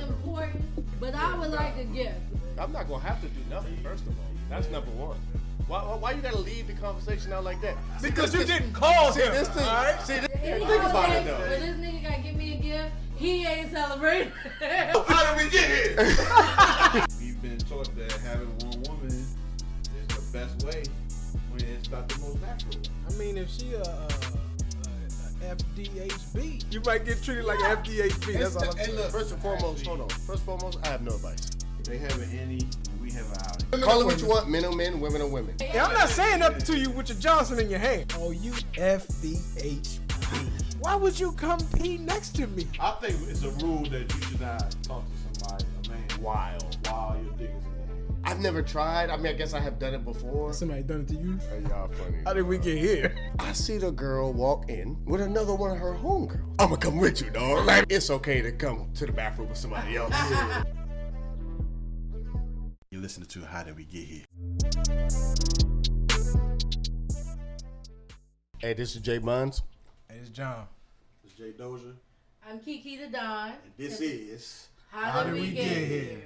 important, but I would like a gift. I'm not gonna have to do nothing. First of all, that's number one. Why you gotta leave the conversation out like that? Because you didn't call him. This thing, right? think Think about it though. When this nigga gotta give me a gift, he ain't celebrating. How did we get here? We've been taught that having one woman is the best way when it's not the most natural. I mean, if she a F.D.H.B, you might get treated like an F.D.H.B. That's all I'm saying. Look, first and foremost, hold on. First and foremost, I have no advice. They have an innie, and we have an outie. Call it what you want. Men are men, women are women. Yeah, I'm not saying nothing to you with your Johnson in your hand. Oh, you F.D.H.B. Why would you come pee next to me? I think it's a rule that you should not talk to somebody, a man, while your dick is in your hand. I've never tried. I mean, I guess I have done it before. Somebody done it to you? Hey, y'all funny. How did we get here? I see the girl walk in with another one of her homegirls. I'ma come with you, dog. Like, it's okay to come to the bathroom with somebody else. You're listening to How Did We Get Here? Hey, this is Jay Buns. Hey, it's John. It's Jay Dozier, I'm Kiki the Don. and this is How did we get here?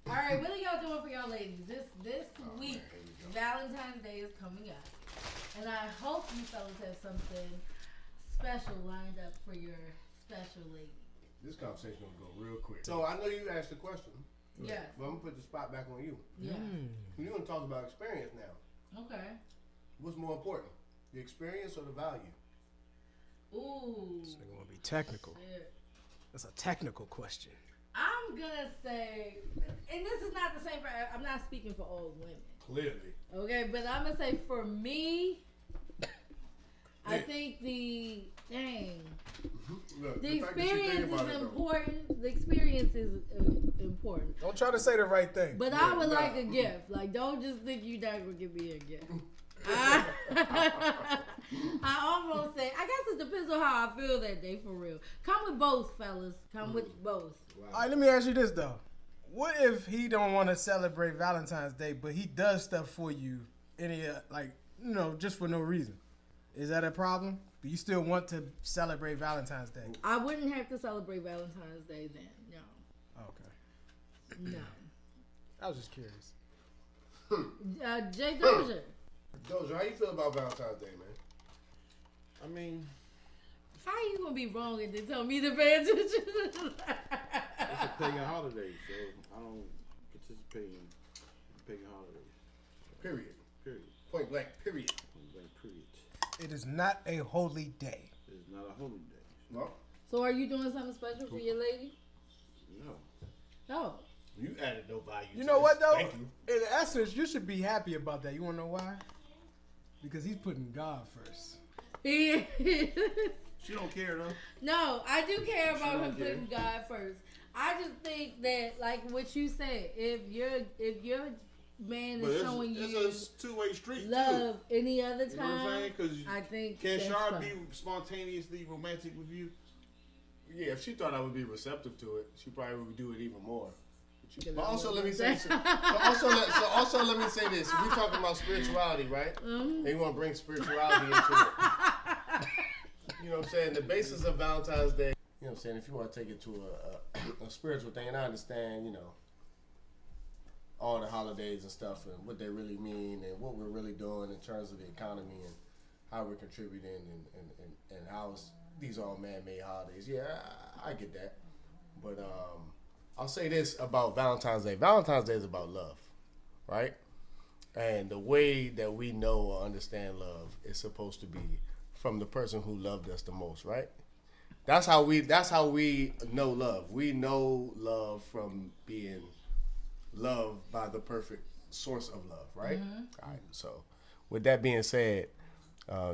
All right, what are y'all doing for y'all ladies? This week, Valentine's Day is coming up, and I hope you fellas have something special lined up for your special lady. This conversation gonna go real quick. So I know you asked the question. Yes. But I'm gonna put the spot back on you. Yeah. You're gonna talk about experience now. Okay. What's more important, the experience or the value? Ooh. This nigga wanna be technical. Shit. That's a technical question. I'm gonna say, and this is not the same for. I'm not speaking for all women. Clearly. Okay, but I'm gonna say for me, I think the Look, the fact that you think experience about is it, though. important. The experience is important. Don't try to say the right thing. But I would like a gift. Like, don't just think you not gonna give me a gift. I almost say, I guess it depends on how I feel that day, for real. Come with both, fellas. Come with both. Wow. All right, let me ask you this though. What if he don't want to celebrate Valentine's Day, but he does stuff for you, just for no reason? Is that a problem? Do you still want to celebrate Valentine's Day? I wouldn't have to celebrate Valentine's Day then. No. Okay. No. I was just curious. Jay Dozier. Dozier, how you feel about Valentine's Day, man? I mean, How you gonna be wrong and then tell me to pay attention? it's a pagan holiday, so I don't participate in pagan holidays. Period. Period. Point blank, period. Period. It is not a holy day. It's not a holy day. No? So are you doing something special for your lady? No. Oh. You added no value You to know this. what though? Thank you. In essence, you should be happy about that. You wanna know why? Because he's putting God first. He She don't care though. No, I do care about him don't care. putting God first. I just think that, like what you said, if your man But is it's showing a you two-way street love any other too. You know what I'm time, saying? Because I think can that's Shar fine. be spontaneously romantic with you? Yeah, if she thought I would be receptive to it, she probably would do it even more. Because But I also, love let me him. say, so also let me say this. We talking about spirituality, right? And you want to bring spirituality into it. You know what I'm saying? The basis of Valentine's Day. You know what I'm saying? If you want to take it to a spiritual thing, and I understand, all the holidays and stuff and what they really mean and what we're really doing in terms of the economy and how we're contributing and how these are all man-made holidays. Yeah, I get that. But I'll say this about Valentine's Day. Valentine's Day is about love, right? And the way that we know or understand love is supposed to be from the person who loved us the most, right? That's how we know love. We know love from being loved by the perfect source of love, right? All right. So, with that being said,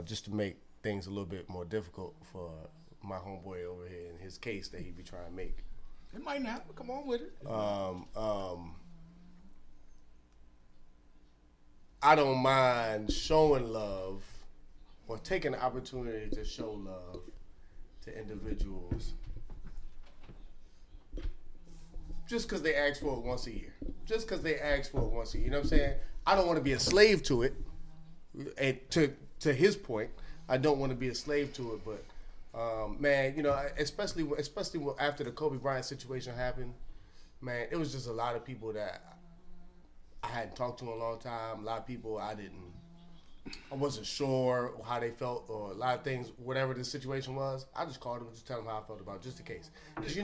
just to make things a little bit more difficult for my homeboy over here in his case that he be trying to make. It might not, but come on with it. I don't mind showing love or taking the opportunity to show love to individuals just because they ask for it once a year. Just because they ask for it once a year. You know what I'm saying? I don't want to be a slave to it. And to his point, I don't want to be a slave to it. But man, especially after the Kobe Bryant situation happened, man, it was just a lot of people that I hadn't talked to in a long time. A lot of people I wasn't sure how they felt or a lot of things, whatever the situation was. I just called them and just tell them how I felt about it, just in case. Because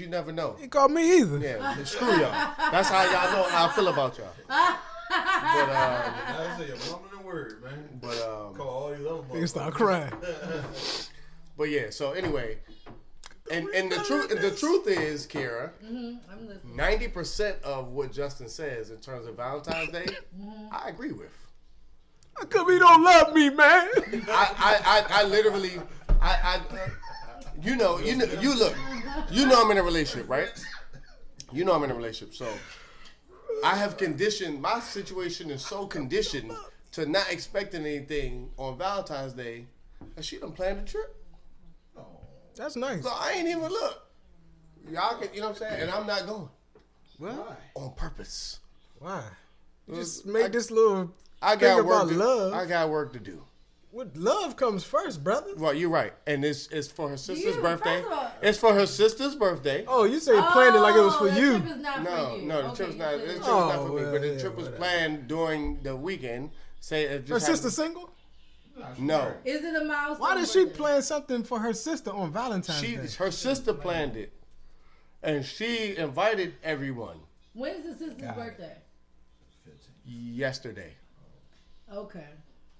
you never know. He called me either. Yeah, screw y'all. That's how y'all know how I feel about y'all. But I say a mumbling word, man. But Call all these other Nigga start crying. But yeah, so anyway, and the truth is, Kira, I'm listening. 90% of what Justin says in terms of Valentine's Day, I agree with. How come he don't love me, man? I literally, you know I'm in a relationship, right? You know I'm in a relationship, so I have conditioned, my situation is so conditioned to not expecting anything on Valentine's Day that she done planned a trip. That's nice. So I ain't even look. Y'all can, you know what I'm saying? And I'm not going. Why? On purpose. Why? You just made this little I thing got about work love. I got work to do. What love comes first, brother? Well, you're right. And it's for her sister's birthday. first of all- It's for her sister's birthday. Oh, you say you planned it like it was for the you. Trip is not No, for you. no, the Okay, trip's you not. said The it. trip's not for me. well, But the yeah, trip was whatever. planned during the weekend. Say it just Her happened- sister single? No, Is it a milestone? Why did she birthday? plan something for her sister on Valentine's Day? her sister planned it, and she invited everyone When's the sister's birthday? yesterday. Okay.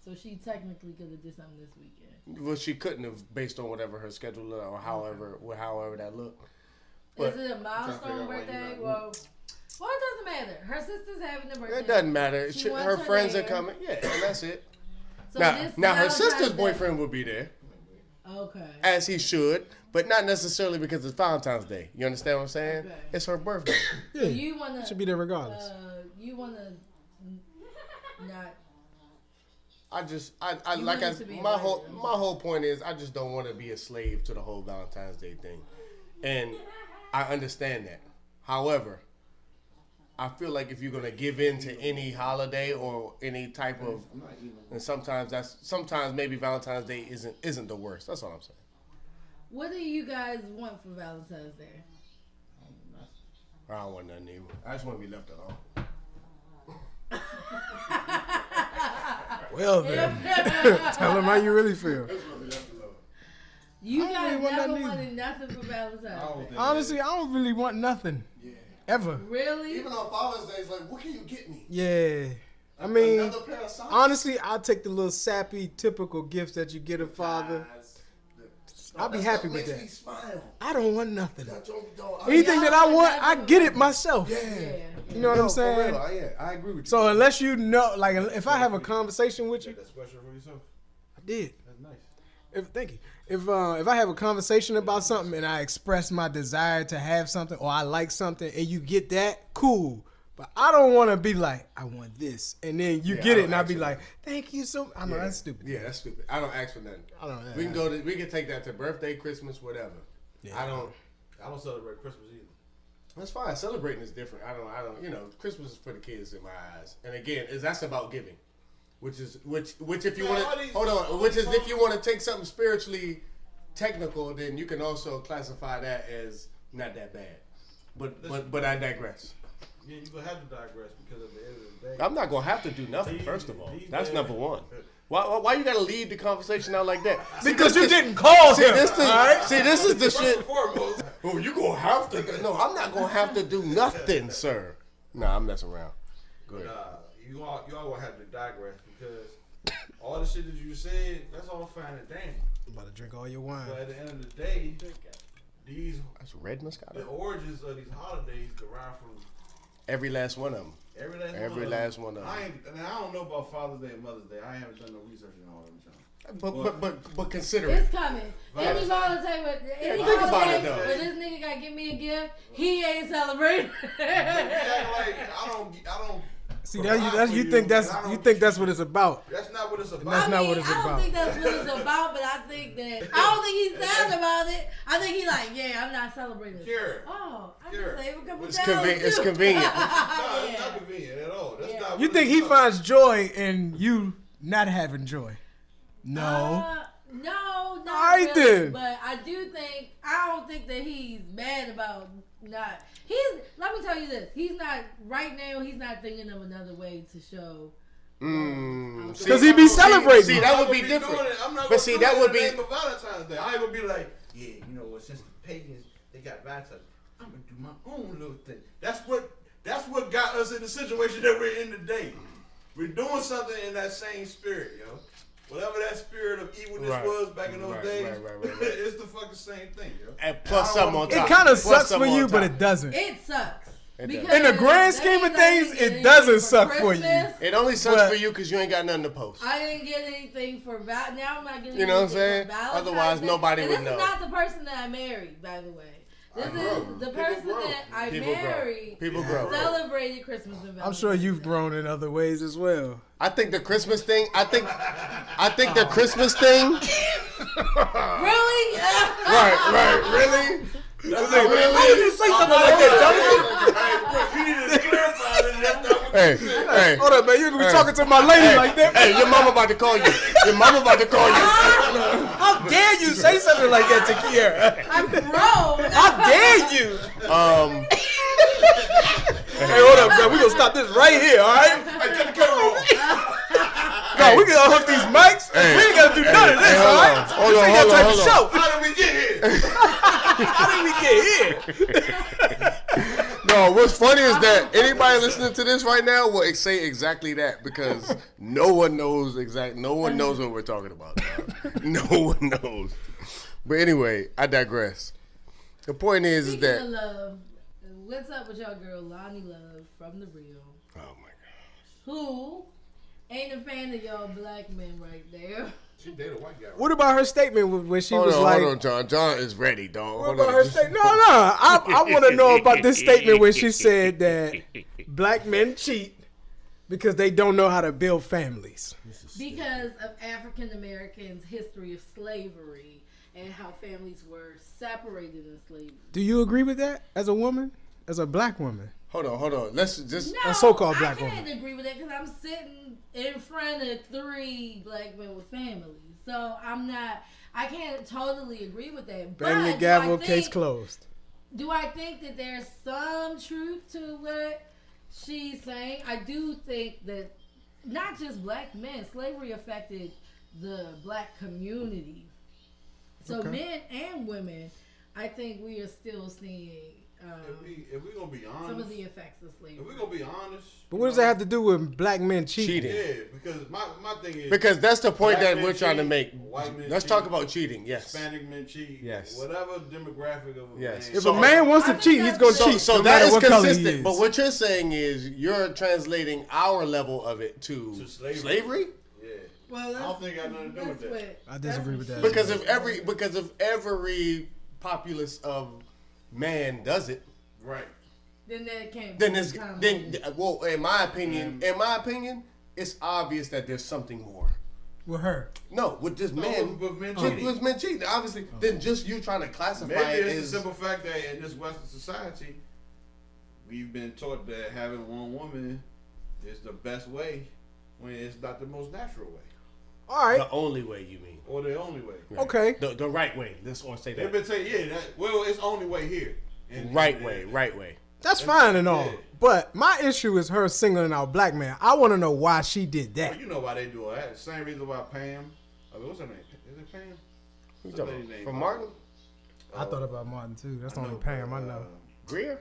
So she technically could have did something this weekend. Well, she couldn't have based on whatever her schedule looked or however that looked. But Is it a milestone birthday? Well, it doesn't matter. Her sister's having a birthday. it doesn't matter. She wants Her friends are there. coming. Yeah, and that's it. So Now this her Valentine's sister's Day- boyfriend will be there, Okay. as he should, but not necessarily because it's Valentine's Day. You understand what I'm saying? Okay. It's her birthday. Yeah, So you wanna should be there regardless. You wanna not. I You like want it to be my invited. whole point is I just don't want to be a slave to the whole Valentine's Day thing, and I understand that. However, I feel like if you're gonna give in to any holiday or any type of, and sometimes maybe Valentine's Day isn't the worst. That's all I'm saying. What do you guys want for Valentine's Day? I don't want nothing either. I just want to be left alone. Well then, tell him how you really feel. You I don't guys really want never nothing wanted nothing for Valentine's Day. Honestly, I don't really want nothing. Yeah. Ever. Really? Even on Father's Day, it's like, what can you get me? Yeah. I mean, Another pair of socks? honestly, I'll take the little sappy, typical gifts that you get a father. I'll be happy with Makes that. me smile. I don't want nothing. Don't- Anything that I want, I get it myself. Yeah. You know what No, I'm for saying? real, yeah, I agree with you. So unless you know, like, if I have a conversation with you, That sweatshirt for yourself? I did. That's nice. Thank you. If I have a conversation about something and I express my desire to have something or I like something and you get that, cool. But I don't want to be like, I want this, and then you Yeah, get I it, and don't I'll be ask like, thank you so much. I know Yeah. that's stupid. Yeah, that's stupid. I don't ask for nothing. I don't know. We can take that to birthday, Christmas, whatever. Yeah. I don't. I don't celebrate Christmas either. That's fine. Celebrating is different. I don't. You know, Christmas is for the kids in my eyes. And again, that's about giving, which if you Man, want all to these- hold on, which is if you want to take something spiritually technical, then you can also classify that as not that bad. But I digress. Yeah, you're going to have to digress because at the end of the day. I'm not gonna have to do nothing. These- First of all, these that's days- number one. Why you gotta lead the conversation out like that? Because you didn't call See him. this thing. alright? See this is the First shit. and foremost, Oh, you gonna have to? No, I'm not gonna have to do nothing, sir. Nah, I'm messing around. Go ahead. you all gonna have to digress because all the shit that you said, that's all fine and dandy. I'm about to drink all your wine. But at the end of the day, That's red Moscato. the origins of these holidays derive from Every last one of them. every last Every one of last them. one of them. I don't know about Father's Day and Mother's Day. I haven't done no research on all of them. But consider it. It's coming. Any holiday with any think about holiday it, though. where this nigga gotta give me a gift, he ain't celebrating. I don't. See, provide for you think and I don't- that's what it's about. That's not what it's about. That's not I what it's I don't about. think that's what it's about, but I think that I don't think he's sad about it. I think he's like, yeah, I'm not celebrating. Sure. Oh, I Sure. can save a couple It's dollars. it's too. convenient. No, it's Yeah. not convenient at all. That's Yeah. not. You what think it's he about. finds joy in you not having joy? No. No, not Alright really. then. But I don't think that he's mad about not. Let me tell you this. He's not thinking of another way to show. Because he be celebrating. See, that would be different. I'm not But see, that would be. name of Valentine's Day. I ain't gonna be like, yeah, you know what? Since the pagans they got Valentine's, I'm gonna do my own little thing. That's what got us in the situation that we're in today. We're doing something in that same spirit, yo. Whatever that spirit of evilness was back in those days, it's the fucking same thing, yo. And plus something on top. It kind of sucks for you, but it doesn't. It sucks. In the grand scheme of things, it doesn't suck for you. It only sucks for you because you ain't got nothing to post. I didn't get anything for now. I'm not getting. You know what I'm anything saying? for Valentine's Otherwise, Day. nobody And would this know. is not the person that I married, by the way. This is the person that I married. People grow. Celebrated Christmas and Valentine's. I'm sure you've grown in other ways as well. I think the Christmas thing. I think the Christmas thing. Really? Right. Really? Why did you say something like that, You need to clarify that. Hey. Hold up, man. You be talking to my lady like that? Hey, your mama about to call you. How dare you say something like that to Kiara? I'm grown. How dare you? Hey, hold up, man. We gonna stop this right here, all right? Get the camera on. No, we gonna hook these mics. We ain't gotta do none of this, all right? Hold on. Show. How did we get here? How did we get here? No, what's funny is that anybody listening to this right now will say exactly that because no one knows what we're talking about. Dog. No one knows. But anyway, I digress. The point is Speaking that of love, what's up with y'all girl Lonnie Love from The Real? oh my gosh. Who ain't a fan of y'all black men right there? She dated a white guy. What about her statement when she was Hold like... on, John. John is ready, dog. What about her statement? No. I want to know about this statement where she said that black men cheat because they don't know how to build families. Because of African Americans' history of slavery and how families were separated in slavery. Do you agree with that as a woman? As a black woman? Hold on. Let's just. No, A so-called black I can't woman. agree with that because I'm sitting in front of 3 black men with families. So I can't totally agree with that. Bang the But gavel, case closed. Do I think that there's some truth to what she's saying? I do think that not just black men, slavery affected the black community. So men and women, I think we are still seeing if we gonna be honest, some of the effects of slavery. If we gonna be honest, But what does that have to do with black men cheating? yeah, because my thing is Because that's the point black that men we're trying to cheat, make. white men Let's cheat, talk about cheating. Yes. Hispanic men cheat. Yes. Whatever demographic of a Yes. man. If a man wants to I think cheat, he's going to that's- cheat. So no that matter is what color he consistent. is. But what you're saying is you're translating our level of it to slavery. Yeah. Well, I don't think it got nothing to do with that. I disagree with that. because if every populace of man does it, Right. then that can't. then be it's common. well, in my opinion, it's obvious that there's something more. With her. No, with just men. with men with cheating. men cheating. Obviously, then just you trying to classify Maybe it it's as the simple fact that in this Western society, we've been taught that having one woman is the best way when it's not the most natural way. All right. the only way. You mean? Or the only way. Okay. The right way. Let's or say They've that. been saying, well, it's only way here. Right way. That's fine and all. yeah. But my issue is her singling out black man. I want to know why she did that. Well, you know why they do that. Same reason why Pam. What's her name? Is it Pam? Who's What's her talking lady's name? From Martin? I thought about Martin too. That's the only Pam I know. Greer?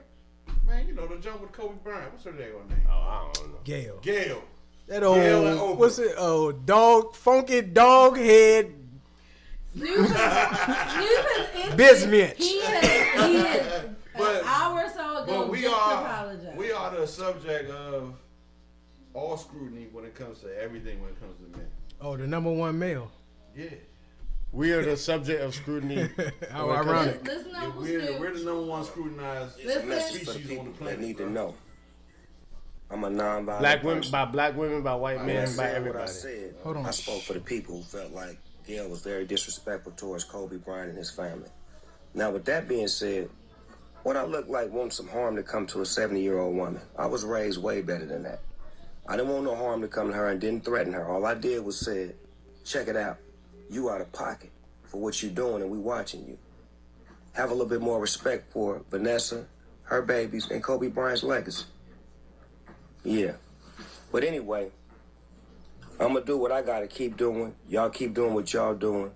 Man, you know the jump with Kobe Bryant. What's her name? Oh, I don't know. Gail. Gail. That Gail and old, Oprah. what's it? Oh, funky dog head. Snoop is Bismuth. He is But- an hour or so ago But we just are apologize. the subject of all scrutiny when it comes to everything when it comes to men. Oh, the number one male. Yeah. We are the subject of scrutiny. How ironic. Listen, Yeah, Uncle we're Snoop. the number one scrutinized Listen. Message for the species people on the that planet. need bro. to know. I'm a non-violent Black women, person. by black women, by white When I men, by said what I everybody. said, Hold on. I spoke for the people who felt like Gail was very disrespectful towards Kobe Bryant and his family. Now, with that being said, what I look like wants some harm to come to a 70-year-old woman. I was raised way better than that. I didn't want no harm to come to her and didn't threaten her. All I did was said, check it out. you out of pocket for what you're doing, and we watching you. Have a little bit more respect for Vanessa, her babies, and Kobe Bryant's legacy. Yeah. But anyway, I'm going to do what I got to keep doing. Y'all keep doing what y'all doing.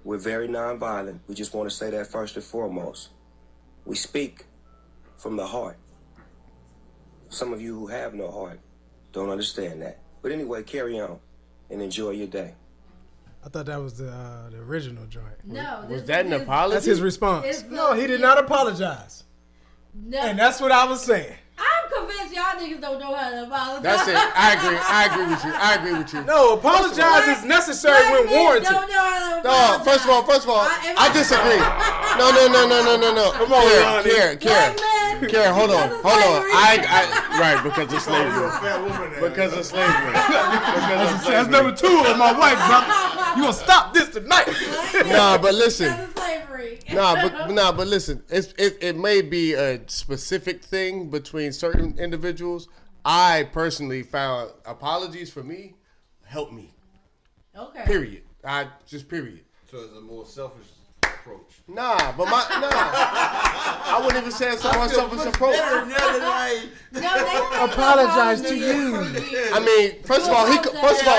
We're very nonviolent. We just want to say that first and foremost. We speak from the heart. Some of you who have no heart don't understand that. But anyway, carry on and enjoy your day. I thought that was the original joint. No. Was that an apology? That's his response. No, he did not apologize. No. And that's what I was saying. I'm convinced y'all niggas don't know how to apologize. That's it. I agree with you. No, apologize is necessary when warranted. Don't know how to apologize. No, first of all, I disagree. No. Come on, Care, hold on. Right, because of slavery. Because of slavery. That's number 2 of my wife, brother. You gonna stop this tonight? Nah, but listen. Because of slavery. But listen. It may be a specific thing between certain individuals. I personally found apologies for me help me. Okay. Period. Period. So it's a more selfish approach. I wouldn't even say it's a more selfish approach. Apologize to you. I mean, first of all, I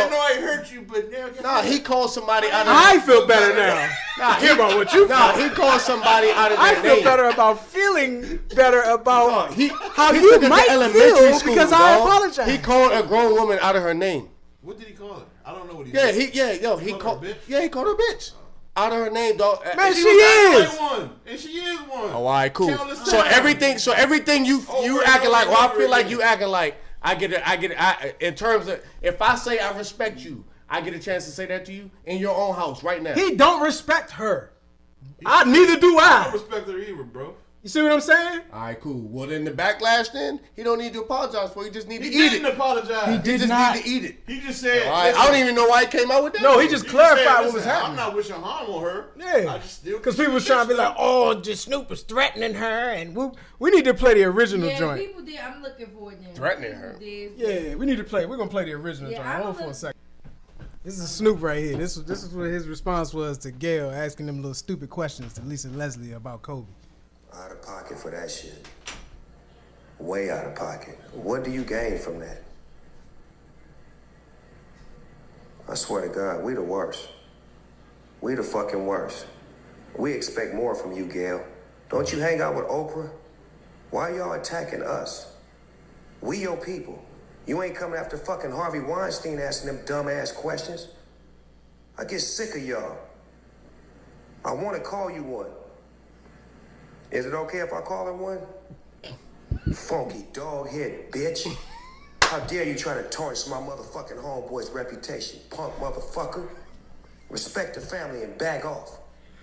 know I hurt you, but now he called somebody out of I feel better now. Hear about what you feel. he called somebody out of their I feel name. better about feeling better about how he you took it to might elementary feel school, because dog. I apologize. He called a grown woman out of her name. What did he call her? I don't know what he Yeah, did. he called her a bitch. Out of her name, dog. Man, she is is. one, and she is one. Oh, all right, cool. Countless So times. everything you acting like. Well, I feel like you acting like. I get it. In terms of, if I say I respect you, I get a chance to say that to you in your own house right now. He don't respect her. Neither do I I. don't respect her either, bro. You see what I'm saying? All right, cool. Well, then the backlash, then he don't need to apologize for. He just need to He eat didn't it. apologize. He did Just not. need to eat it. He just said. All right. I don't even know why he came out with that. No, he just clarified what was I'm happening. not wishing harm on her. Yeah, I just still because people was trying to be like, "Oh, just Snoop is threatening her," and we need to play the original Yeah, joint. people did. I'm looking for it now. Threatening her. Yeah, we need to play. We're gonna play the original Yeah, joint. I Hold don't for a know. second. This is Snoop right here. This is what his response was to Gail asking them little stupid questions to Lisa Leslie about Kobe. Out of pocket for that shit. Way out of pocket. What do you gain from that? I swear to God, we the worst. We the fucking worst. We expect more from you, Gail. Don't you hang out with Oprah? Why y'all attacking us? We your people. You ain't coming after fucking Harvey Weinstein asking them dumb-ass questions. I get sick of y'all. I want to call you one. Is it okay if I call her one? Funky dog head bitch. How dare you try to tarnish my motherfucking homeboy's reputation, punk motherfucker. Respect the family and back off,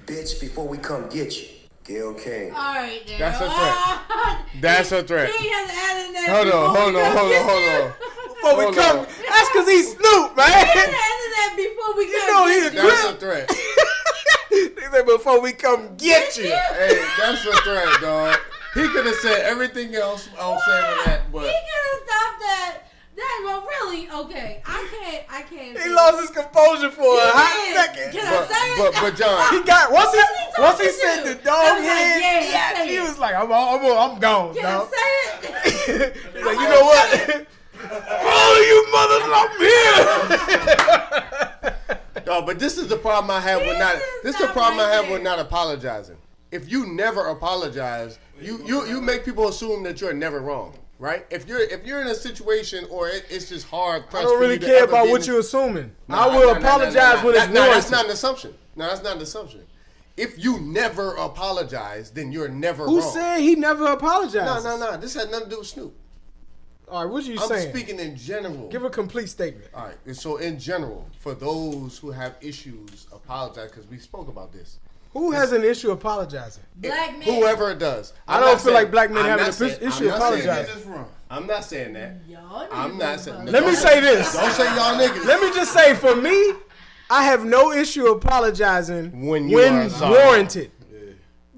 bitch, before we come get you. Gail King. All right, now. That's a threat. That's a threat. He has added that. Hold on. Before we come, that's because he's Snoop, man. He has added that before we come. know he a That's a threat. They said before we come get you. Hey, that's a threat, dog. He could have said everything else outside of that, but He could have stopped that. Well, really, okay. I can't. He lost his composure for a hot did. second. Can I say it? but John, He got once he talking said to? the dog I was like, head. yeah, say he it. was like, I'm gone, Can dog. I say it? He's like, you know what? All of you mothers, I'm here. no, but this is the problem I have with not. This is the problem I have with not apologizing. If you never apologize, you make people assume that you're never wrong, right? If you're in a situation or it's just hard. I don't really care about what you're assuming. I will apologize when it's warranted. That's not an assumption. No, that's not an assumption. If you never apologize, then you're never wrong. Who said he never apologized? No. This had nothing to do with Snoop. All right, what you I'm saying? speaking in general. Give a complete statement. All right. And so in general, for those who have issues, apologize because we spoke about this. Who has an issue apologizing? Black men. Whoever it does. I don't feel like black men have an issue I'm not saying apologizing. that. I'm not saying that. Y'all I'm not saying that. Let me say this. Don't say y'all niggas. Let me just say, for me, I have no issue apologizing When you are sorry. warranted.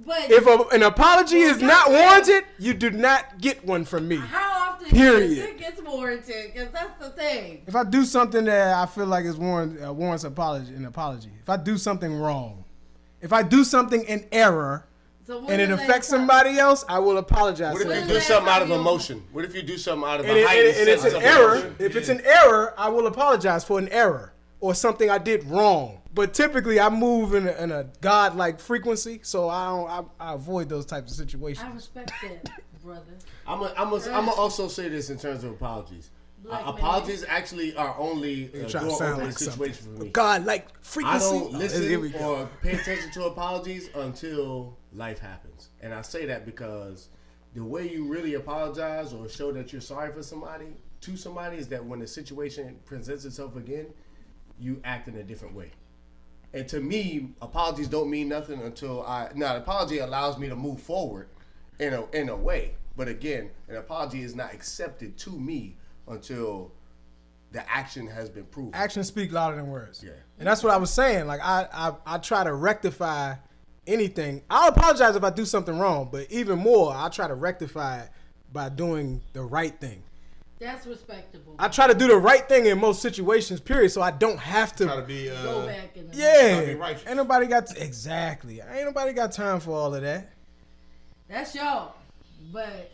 But If an apology is not warranted, you do not get one from me. how often Period. you think it's warranted? Because that's the thing. If I do something that I feel like is warrants an apology. If I do something wrong, if I do something in error, So and it affects somebody else, I will apologize. What to if them. you do something out of emotion? What if you do something out of And a heightened it's sense an of error. emotion? If it's an error, I will apologize for an error or something I did wrong. But typically, I move in a godlike frequency, so I avoid those types of situations. I respect that, brother. I'm gonna also say this in terms of apologies. Apologies actually are only a Try to door sound opening like situation something. for me. Godlike I frequency. don't Here listen we go. or pay attention to apologies until life happens. And I say that because the way you really apologize or show that you're sorry for somebody, to somebody, is that when the situation presents itself again, you act in a different way. And to me, apologies don't mean nothing until an apology allows me to move forward in a way. But again, an apology is not accepted to me until the action has been proven. Actions speak louder than words. Yeah. And that's what I was saying. Like I try to rectify anything. I'll apologize if I do something wrong, but even more, I try to rectify it by doing the right thing. That's respectable. I try to do the right thing in most situations, period, so I don't have to Try to be Go back in the yeah. Try to be righteous. Ain't nobody got exactly. Ain't nobody got time for all of that. That's y'all. But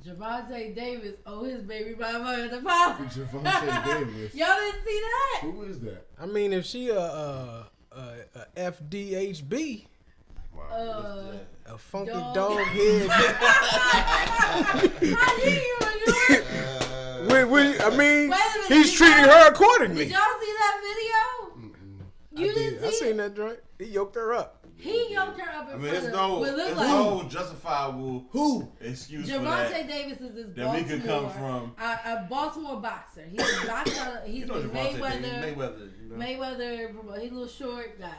Javante Davis owe his baby mama an apology. Javante Davis. Y'all didn't see that? Who is that? I mean, if she a F.D.H.B, a funky dog head. I knew you were yours. I mean, Wait a minute, he's did treating y'all- her accordingly. Did y'all see that video? You didn't I see seen it? that joint. He yoked her up. He yoked her up in I mean, front it's of what looked it's like. no justifiable Who? excuse for Javante that. Davis is this That we could come Baltimore, from. a Baltimore boxer. He's a boxer. He's You know with Javante Mayweather. Davis, Mayweather. You know? Mayweather, he's a little short guy.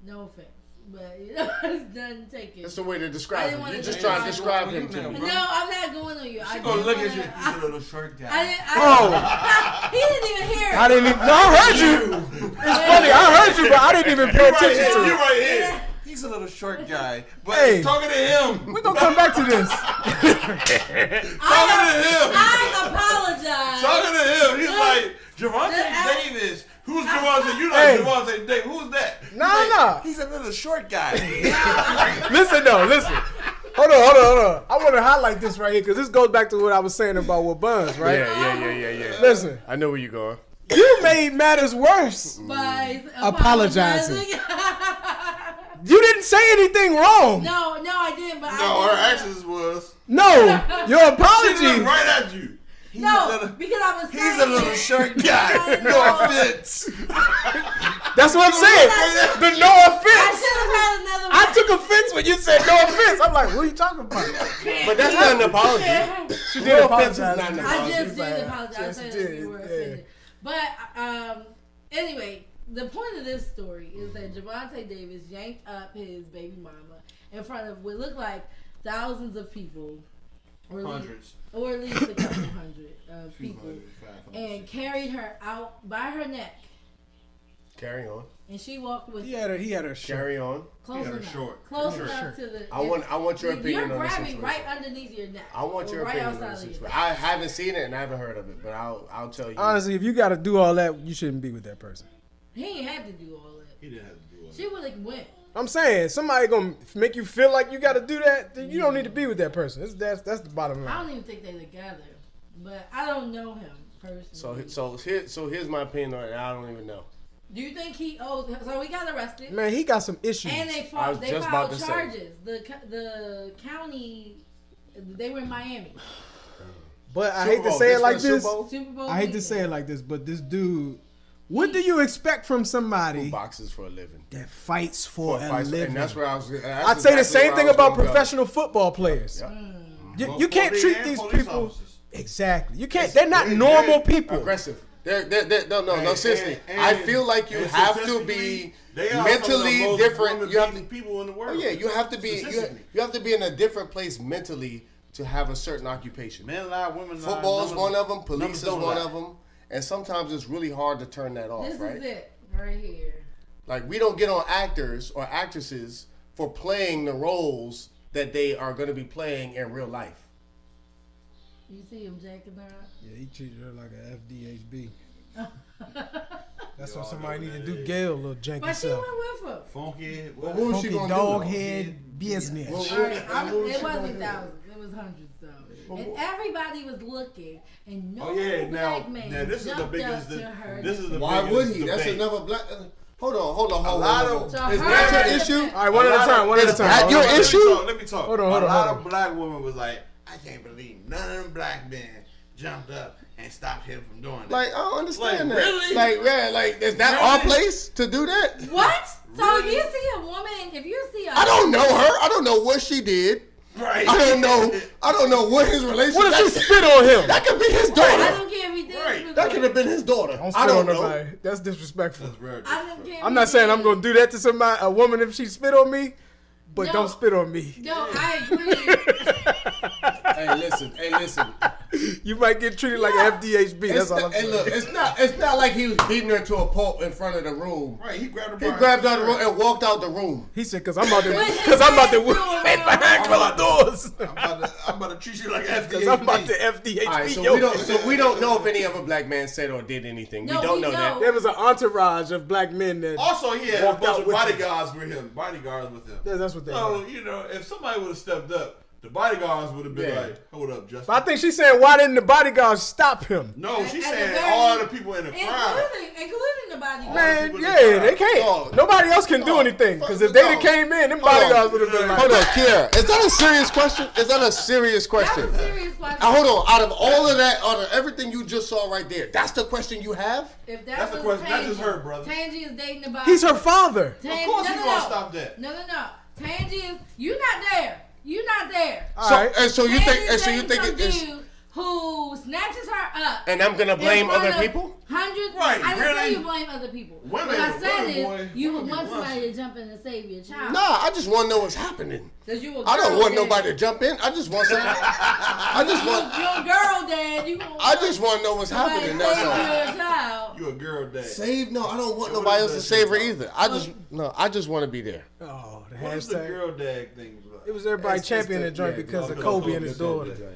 No offense, but you know, it doesn't take it. That's the way to I describe didn't him. wanna You're just say trying to that. describe him to me. No, I'm not going on you. She gonna look at you. He's a little short guy. He didn't even hear it. I didn't even. No, I heard you. It's funny. I heard you, but I didn't even pay attention to You're it. right here. He's a little short guy, but Hey. talking to him. We're gonna come back to this. I apologize. Talking to him, he's like Javante Davis. Who's Javante? You like Hey. Javante Davis? Who's that? He's Nah, like, nah. He's a little short guy. Listen though, listen. Hold on. I want to highlight this right here because this goes back to what I was saying about with Buns, right? Yeah. Listen, I know where you're going. you made matters worse. By Apologizing. You didn't say anything wrong. No, I didn't. But No, I her did. actions was No, your she looked apology. right at you. He's No, a little, because I was he's saying a little it. short guy. No. No offense. That's what I'm saying. The no I offense. should have had another I one. took offense when you said no offense. I'm like, what are you talking about? But that's not an apology. She did No apologize. offense is not an I apology. just Like, did apologize. yes, I you said that did, you were yeah. offended. But anyway, the point of this story is that Javante Davis yanked up his baby mama in front of what looked like thousands of people, or at least a couple hundred of people, and carried her out by her neck, Carry on. and she walked with He had her shirt. Carry on. close He had her enough, short. close He had her enough to the. I want your opinion You're on this grabbing situation. right underneath your neck. I want or your right opinion on outside this of your situation. neck. I haven't seen it and I haven't heard of it, but I'll tell you. Honestly, if you got to do all that, you shouldn't be with that person. He ain't had to do all that. He didn't have to do all that. She would have went. I'm saying somebody gonna make you feel like you got to do that. Then you don't need to be with that person. That's the bottom I don't line. even think they're together, but I don't know him personally. So here's my opinion on it. I don't even know. Do you think he owes? So he got arrested, Man, he got some issues. and they I filed. was They just filed about to say. charges. The county, they were in Miami. But I Super hate to Bowl. say This it like for the Super this. Bowl? Super Bowl. I hate to say it like this, but this dude, what do you expect from somebody Who boxes for a living? that fights for a Fights- living? And that's where I was. I'd say the same thing about professional football players. Yeah. You can't Police treat and these police people officers. exactly. You can't. They're not normal people. Aggressive. No, seriously. And- I feel like you and have to statistically, be they are some of the mentally most different. You have to. women-beating people in the Oh world. yeah, you have to be. Statistically. You have to be in a different place mentally to have a certain occupation. Men lie, women lie. Football is numbers- one of them. numbers Police is don't one lie. of them. And sometimes it's really hard to turn that off, This right? is it right here. Like we don't get on actors or actresses for playing the roles that they are going to be playing in real life. You see him jacking her Yeah, he treated her like an F.D.H.B. up? That's You what all somebody know need what to that do. is. Gail, little janky But she self. went with her. Funky. Well, what was she Funky gonna dog do? head business. Well, All right, what was it she gonna wasn't do? thousands. It was hundreds, though. Well, And what- everybody was looking, and no Oh yeah, black man now this is the jumped biggest. up to her. This is the Why biggest would he? That's debate. another black. Hold on. A lot of- Is To that her- your issue? All right, one at a time. One at a time. that your Hold on. issue? Let me talk. Hold on, a lot hold on. of black women was like, I can't believe none of them black men jumped up and stopped him from doing that. Like, I don't understand Like, that. really? Like, yeah, like, is that Really? our place to do that? What? So Really? if you see a woman, if you see a... I don't know her. I don't know what she did. right. I don't know what his relationship. What if she spit on him? That could be his I daughter. don't care if he did. Right. That could have been his daughter. Don't I spit don't on know. nobody. That's disrespectful. That's very I don't care. if I'm he not saying did. I'm gonna do that to somebody, a woman, if she spit on me, but No. don't spit on me. No, I agree. Hey, listen. You might get treated like Yeah. FDHB. That's all I'm Hey, saying. look, it's not like he was beating her to a pulp in front of the room. Right, he grabbed her. He by grabbed her out the room and walked out the room. He said, "Cause I'm about to, But his cause I'm about to ass whip doing right well. behind closed doors. I'm about to treat you like FDH. Cause I'm about to FDHB. All right, so yo. we don't know if any other black man said or did anything. No, we don't we know that. know. There was an entourage of black men that. Also, he had a Walked bunch out of with him. bodyguards with him. Yeah, that's what they. So, were. you know, if somebody would have stepped up, the bodyguards would have been Yeah. like, hold up, Justin. But I think she's saying, why didn't the bodyguards stop him? No, she's At the saying very- all the people in the crowd. Including the body. Man, people in the yeah, crowd. they can't. Dog. Nobody else can do Dog. anything. Because Fuck if they the done dog. came in, them Hold on. bodyguards would have been like, Hold on, Kiera. Is that a serious question? Is that a serious question? That's a serious question. Hold on. Out of all of that, out of everything you just saw right there, that's the question you have? If That's the was question. That's just Tangy, her, brother. Tangy is dating the body. he's her father. Tangy, Of course no, he no, gonna no. stop that. No. Tangy is, you not there. You not there. All right. And so you think Tangy's dating it is, some dude who snatches her up. and I'm gonna blame in front other of people? Hundreds. Right, I didn't say really? you blame other people. Women- what I said women, is boy, you would women want be somebody blessed. to jump in and save your child. Nah, I just want to know what's happening. Cause you a girl I don't want dad. nobody to jump in. I just want some. I just want. You're a girl dad. You gonna I just want to know what's somebody happening. to That's save all. your child. You a girl dad. Save? No, I don't want What nobody is else to that save her shit either. I just want to be there. Oh, the What is the hashtag. girl dad thing? It was everybody It's championing the- the joint yeah, because of because Kobe of and his Kobe. daughter.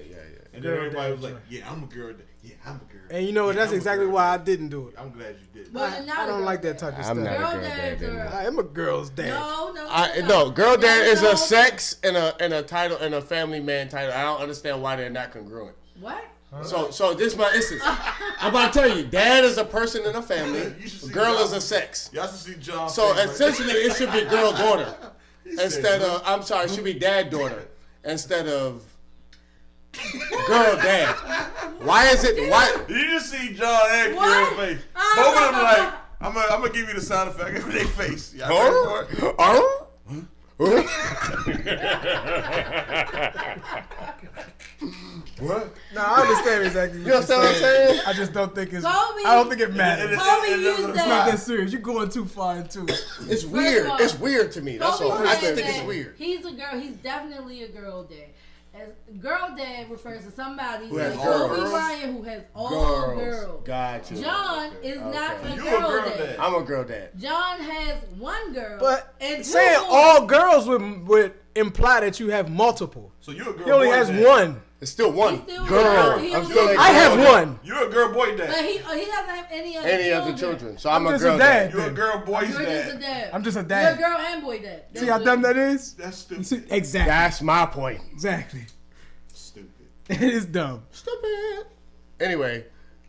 And Girl then everybody was dad like, joint. yeah, I'm a girl dad. Yeah, I'm a girl. And you know what? Yeah, That's I'm a exactly girl why I dad. didn't do it. I'm glad you did. Well, you're not I a don't girl like that dad. type of I'm stuff. not a Girl girl dads dad. are. I am a girl's dad. No, girl dad is No. a sex and a title and a family man title. I don't understand why they're not congruent. What? So this is my instance. I'm about to tell you, dad is a person in a family. You should see Girl John. is a sex. Y'all should see John. So face right essentially, it should be girl daughter said, instead of. I'm sorry, it should be dad daughter instead of girl dad. Why is it? Why? You just see John and What? Kira's face. Both of them like, I'm gonna give you the sound effect of their face. Y'all ready for it? What? No, I understand exactly what You understand what I'm saying? I just don't think it's. Kobe. I don't think it matters. Kobe And used it's It's that. not that serious. You're going too far into it. It's weird. all, It's weird to me. That's Kobe all. I said just think it's that weird. He's a girl. He's definitely a girl dad. As girl dad refers to somebody Who has like girls. Kobe Bryant who has all girls. Gotcha. John is not a You girl, a girl dad. dad. I'm a girl dad. John has one girl. But and two saying boys. all girls would imply that you have multiple. So you a girl He only boy has dad. one. It's still one He's still girl. girl. He I'm only still has a I girl have dad. one. You're a girl boy But dad. he doesn't have any other Any children. other children? So I'm a just girl a dad. dad. You're a girl boy's You're just a dad. dad. I'm just a You're a dad. girl and boy dad. See how dumb that is? That's You stupid. see? Exactly. That's my point. Exactly. Stupid. It is dumb. Stupid. Anyway,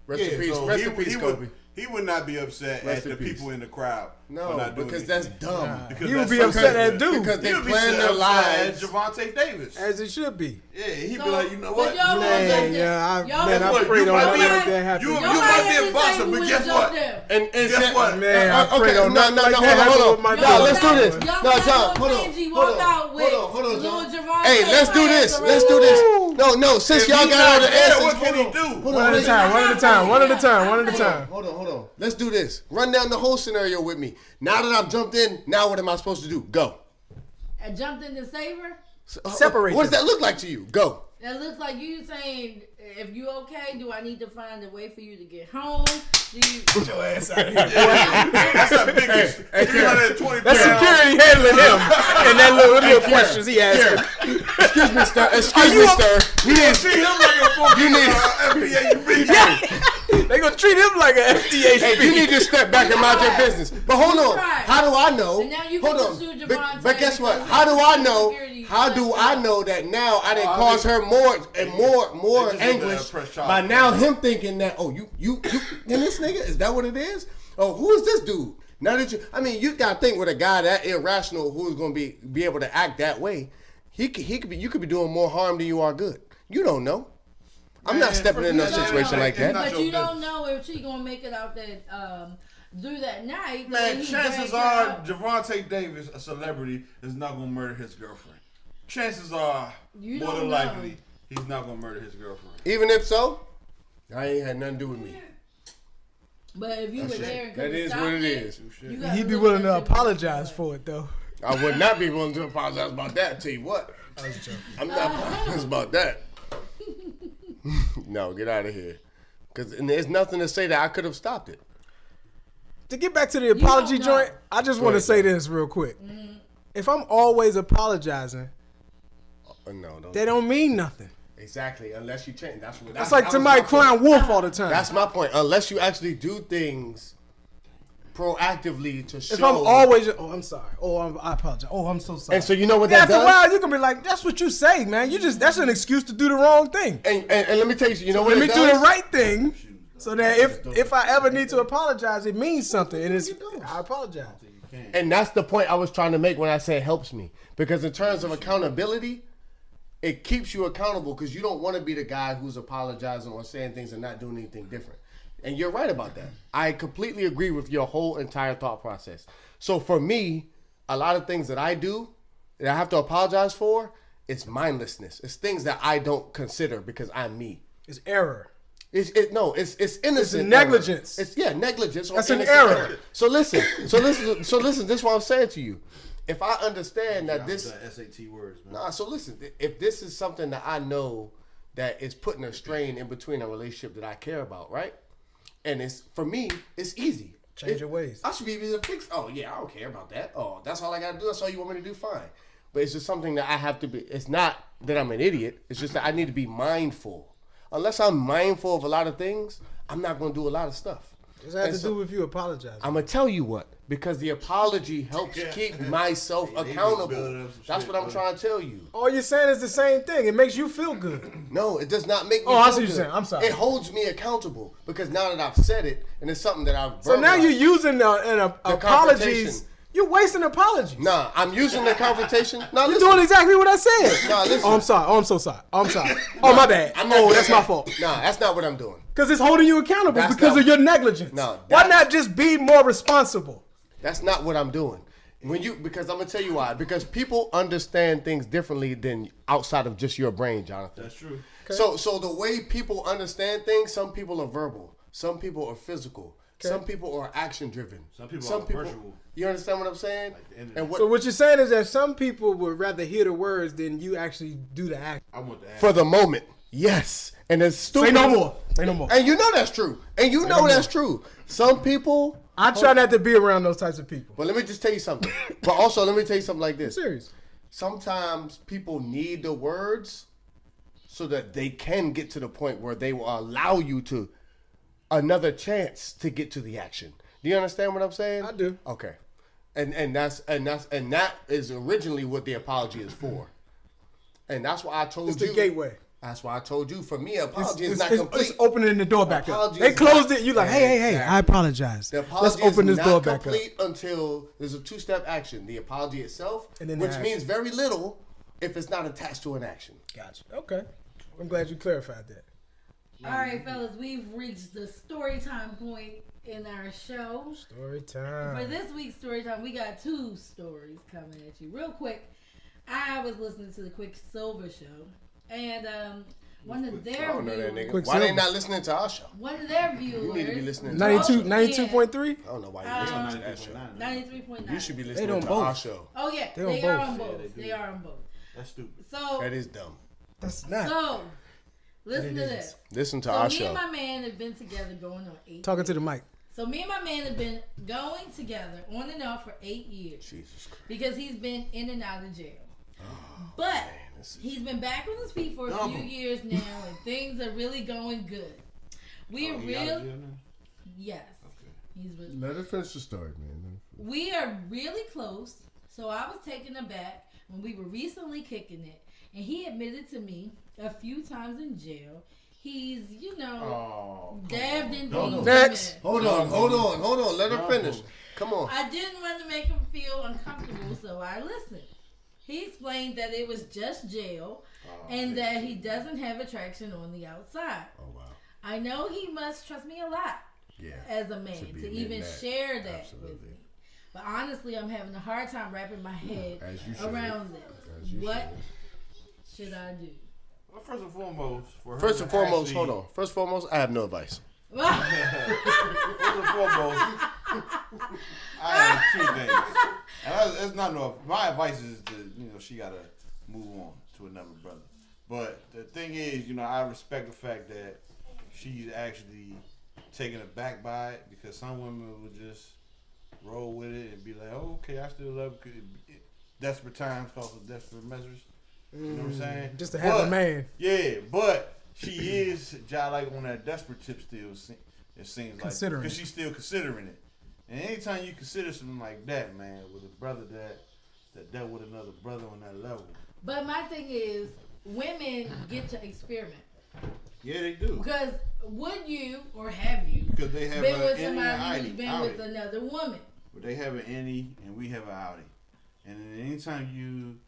rest in peace. so Rest he, in peace, he Kobe. he would not be upset Rest at in the peace. people in the crowd. for No, not doing because that's anything. dumb. Because He would that's be so upset at stupid. dude. Because they He would be plan their upset lives. at Javante Davis. As it should be. Yeah, he'd So, be like, you know but what? y'all You know would've what? jumped Man, in. yeah, Y'all man, I would've- pray you don't might none be- of that happen. you Nobody might at be a this boxer, table but would've guess jumped what? in. And Guess what? Man, I pray don't no, nothing like hold that on, happen hold with my on. daughter. No, let's do this. Y'all No, let John, little hold on. Tangy Hold walk out on. with Hold on, little John. Javante Hey, let's do this. playing Let's do this. No, since If y'all he's got all not the there, answers. what can he hold do? on, One at a time, one at a time, one at a time, one at a time. Hold on. Let's do this. Run down the whole scenario with me. Now that I've jumped in, now what am I supposed to do? Go. I jumped in to save her. Separate What does them. that look like to you? Go. It looks like you saying, if you okay, do I need to find a way for you to get home? Do you... Get your ass out of here. That's a big 320 That's security handling him. And that little questions he asked. Excuse me, sir. Excuse me, sir. You didn't see him like a full F.D.H.B. They gonna treat him like an F.D.H.B. Hey, you need to step back and mind your business. But hold on. Right. How do I know? And now you Hold can on. sue But Javante guess what? because How do I know? security How do I know that now I didn't cause her more anguish by now him thinking that and this nigga, is that what it is? Oh, who is this dude? Now that you gotta think with a guy that irrational who's gonna be able to act that way. You could be doing more harm than you are good. You don't know. I'm not stepping in no situation like that. But you don't know if she gonna make it out that through that night. Man, chances are Javante Davis, a celebrity, is not gonna murder his girlfriend. Chances are, more than likely, he's not gonna murder his girlfriend. Even if so, I ain't had nothing to do with me. But if you were there and that is what it is. He'd be willing to apologize for it though. I would not be willing to apologize about that. Tell you what, I'm not apologizing about that. No, get out of here. Because there's nothing to say that I could have stopped it. To get back to the apology joint, I just want to say this real quick. If I'm always apologizing, they don't mean nothing. Exactly, unless you change. That's like somebody crying wolf all the time. That's my point. Unless you actually do things proactively to show. If I'm always, I'm sorry. I apologize. I'm so sorry. And so you know what that does? After a while, you can be like, that's what you say, man. That's an excuse to do the wrong thing. And let me tell you, you know what let it me does? do the right thing, so that if I ever need to apologize, it means something. And I apologize. And that's the point I was trying to make when I said it helps me. Because in terms of accountability, it keeps you accountable because you don't want to be the guy who's apologizing or saying things and not doing anything different. And you're right about that. I completely agree with your whole entire thought process. So for me, a lot of things that I do that I have to apologize for, it's mindlessness. It's things that I don't consider because I'm me. It's error. It's innocent. It's negligence. Error. Negligence. That's an error. So listen. This is what I'm saying to you. If I understand that this SAT words, man. Nah, so listen, if this is something that I know that is putting a strain in between a relationship that I care about, right? And it's for me, it's easy. Change your ways. I should be able to fix. Oh yeah, I don't care about that. Oh, that's all I gotta do. That's all you want me to do. Fine. But it's just something that I have to be. It's not that I'm an idiot. It's just that I need to be mindful. Unless I'm mindful of a lot of things, I'm not gonna do a lot of stuff. Does that have to do with you apologizing? I'm gonna tell you what. Because the apology helps keep myself accountable. That's what I'm trying to tell you. All you're saying is the same thing. It makes you feel good. No, it does not make me feel good. Oh, I see what good. you're saying. I'm sorry. It holds me accountable because now that I've said it and it's something that I've So now you're using apologies. You're wasting apologies. Nah, I'm using the confrontation. Nah, you're doing exactly what I said. Nah, listen. Oh, I'm sorry. Oh, I'm so sorry. Oh, I'm sorry. Oh, my bad. That's my fault. Nah, that's not what I'm doing. Because it's holding you accountable because of your negligence. No, why not just be more responsible? That's not what I'm doing. Because I'm gonna tell you why. Because people understand things differently than outside of just your brain, Jonathan. That's true. Okay. So the way people understand things, some people are verbal, some people are physical, some people are action driven, some people are virtual. You understand what I'm saying? So what you're saying is that some people would rather hear the words than you actually do the act. I want the act. For the moment, yes. And it's stupid. Say no more. Say no more. And you know that's true. And you know that's true. Some people. I try not to be around those types of people. But let me just tell you something. But also, let me tell you something like this. I'm serious. Sometimes people need the words so that they can get to the point where they will allow you to another chance to get to the action. Do you understand what I'm saying? I do. Okay. And that is originally what the apology is for. And that's why I told you. It's the gateway. That's why I told you. For me, apology is not complete. It's opening the door back up. They closed it. You like, hey, I apologize. The apology Let's open this is door not back up. complete until there's a two-step action. The apology itself, and then which means very little if it's not attached to an action. Gotcha. Okay. I'm glad you clarified that. All right, fellas, we've reached the story time point in our show. Story time. For this week's story time, we got 2 stories coming at you. Real quick, I was listening to the Quicksilver show. And one of their I don't know that viewers, nigga. Why they not listening to our show? One of their viewers. You need to be listening to 92.3? I don't know why you're listening to that show. 93.9. You should be listening to our show. Oh, yeah. They are on on both. They are on both. That's stupid. So that is dumb. That's not. So, listen to this. Listen to So our me show. and my man have been together going on 8 Talking years. to the mic. So me and my man have been going together on and off for 8 years. Jesus Christ. Because he's been in and out of jail. But he's been back on his feet for a few years now, and things are really going good. We are really, yes. Okay. He's really. Let her finish the story, man. We are really close. So I was taken aback when we were recently kicking it, and he admitted to me a few times in jail. He's, dabbed in things. Next. Hold on. Let her finish. Come on. I didn't want to make him feel uncomfortable, so I listened. He explained that it was just jail and that he doesn't have attraction on the outside. Oh, wow. I know he must trust me a lot as a man to even share that with me. But honestly, I'm having a hard time wrapping my head around this. What should I do? Well, first and foremost, hold on. First and foremost, I have no advice. First and foremost, I have two things. And that's not no. My advice is to she gotta move on to another brother. But the thing is, I respect the fact that she's actually taken aback by it, because some women would just roll with it and be like, "Oh, okay, I still love you." Desperate times call for desperate measures. You know what I'm saying? Just to have a man. Yeah, but she is like on that desperate tip still. It seems like because she's still considering it. And anytime you consider something like that, man, with a brother that dealt with another brother on that level. But my thing is, women get to experiment. Yeah, they do. Because would you or have you because they have been an with innie somebody who's and been outie. with another woman? But they have an innie and we have an outie. And then anytime you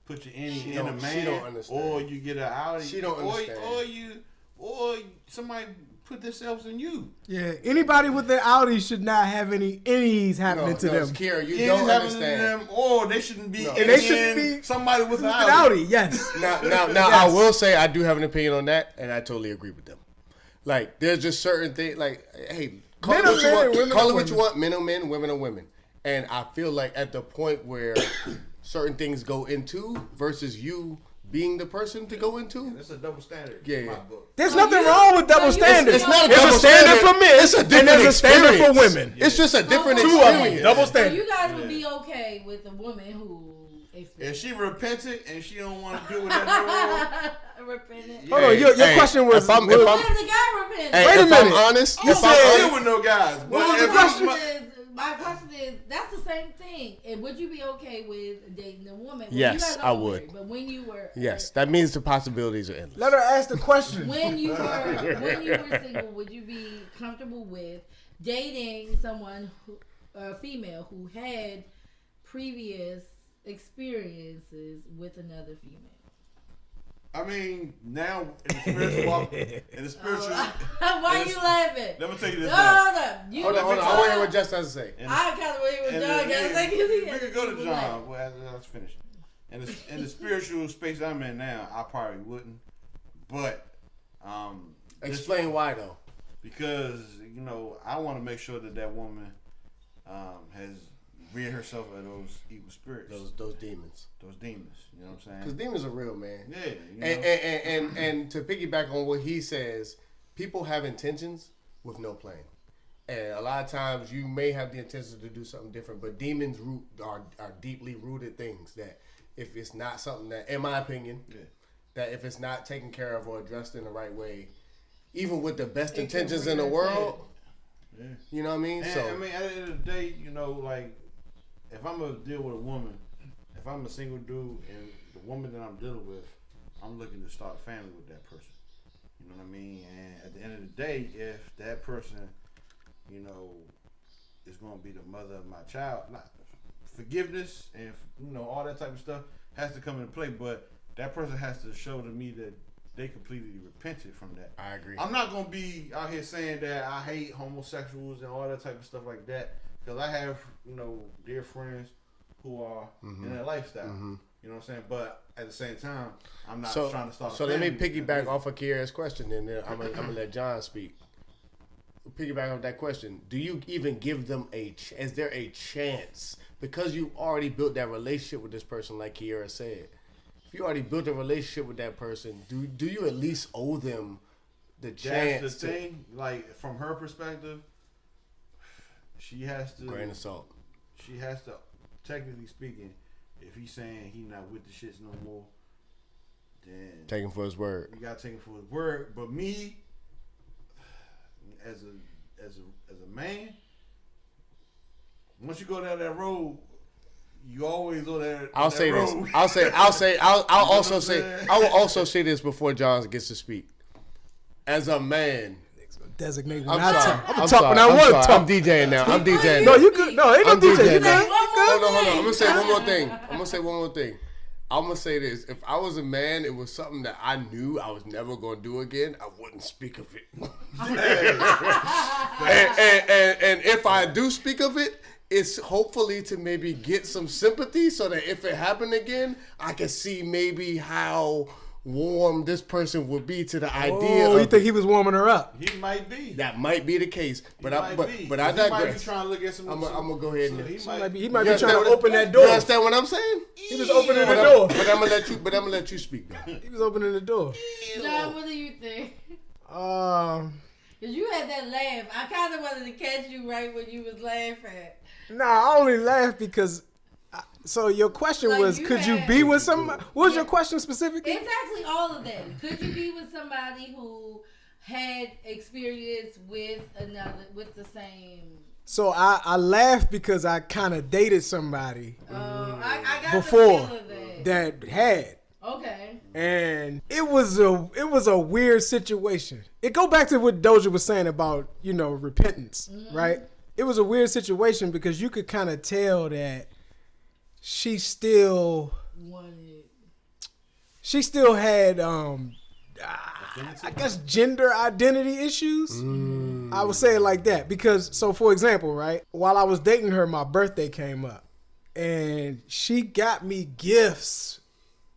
put your innie in a man, or you get an outie, she don't understand. or somebody put themselves in you. Yeah, anybody with their Audi should not have any innies happening to them. Kira, you don't understand. Them, or they shouldn't be. And they shouldn't be somebody with an Audi. Yes. Now, I will say I do have an opinion on that, and I totally agree with them. Like, there's just certain things. Like, hey, call it what you want. Call it what you want. Men are men, women are women. And I feel like at the point where certain things go into versus you being the person to go into. That's a double standard. Yeah. In my book. There's nothing wrong with double standards. It's not a There's double a standard standard for men. It's a different and there's a standard for experience. women. It's just a different Two of them. experience. Double So standard. you guys would be okay with a woman who If she repented and she don't want to do whatever, repented. Hold on, your question was. What if the guy repented? Wait a if minute. I'm honest, you said deal with no guys. But What was the if question? My question is, that's the same thing. And would you be okay with dating a woman? Yes, I would. Married, but when you were yes, that means the possibilities are endless. Let her ask the question. when you were single, would you be comfortable with dating someone a female who had previous experiences with another female? I mean, now in the spiritual walk, Why are you laughing? Let me tell you this. No. Hold on. I want to hear what Jess has to say. I kind of wait with John. We could go to John. Well, let's finish. In the spiritual space I'm in now, I probably wouldn't. But Explain why though. Because I want to make sure that woman has rid herself of those evil spirits, Those demons. Those demons. You know what I'm saying? Because demons are real, man. Yeah. And to piggyback on what he says, people have intentions with no plan. And a lot of times you may have the intention to do something different, but demons are deeply rooted things that if it's not something that, in my opinion, that if it's not taken care of or addressed in the right way, even with the best intentions in the world, you know what I mean? And, so I mean, at the end of the day, like, if I'm gonna deal with a woman, if I'm a single dude and the woman that I'm dealing with, I'm looking to start a family with that person. You know what I mean? And at the end of the day, if that person, is gonna be the mother of my child, forgiveness and all that type of stuff has to come into play. But that person has to show to me that they completely repented from that. I agree. I'm not gonna be out here saying that I hate homosexuals and all that type of stuff like that, because I have dear friends who are in that lifestyle. You know what I'm saying? But at the same time, I'm not trying to start. So let me piggyback off of Kiera's question, and then I'm gonna let John speak. Piggyback off that question: do you even give them is there a chance, because you already built that relationship with this person, like Kiera said? If you already built a relationship with that person. Do you at least owe them the chance? That's the thing. Like from her perspective, she has to. Grain of salt. She has to, technically speaking, if he's saying he not with the shits no more, then Take him for his word. you gotta take him for his word. But me, as a man, once you go down that road, you always go there. I'll say this. I'll will also say this before John gets to speak. As a man, Designate I'm when I sorry. talk. I'm I'm talking when I want to sorry. talk. I'm DJing now. I'm DJing. No, you good. No, ain't no I'm DJ. DJing You now. good. Hold on. I'm gonna say one more thing. I'm gonna say this. If I was a man, it was something that I knew I was never gonna do again, I wouldn't speak of it. and if I do speak of it, it's hopefully to maybe get some sympathy so that if it happened again, I can see maybe how warm this person would be to the idea. Oh, you think he was warming her up? He might be. That might be the case, but I He might be digress. trying to look at some. I'm gonna go ahead and. He He might might be You trying to understand open that You door. understand what I'm saying? He was opening the But door. I'm gonna let you speak. Though. He was opening the door. John, what do you think? Um, Cause you had that laugh. I kind of wanted to catch you right when you was laughing. nah, I only laughed because. So your question Like was, you could you had- be with somebody? What was Yeah. your question specifically? It's actually all of that. Could you be with somebody who had experience with the same? So I laughed because I kind of dated somebody I got before the feel of that had. Okay. And it was a weird situation. It go back to what Doja was saying about, repentance, right? It was a weird situation because you could kind of tell that she still had I guess gender identity issues. I would say it like that because for example, right, while I was dating her, my birthday came up and she got me gifts.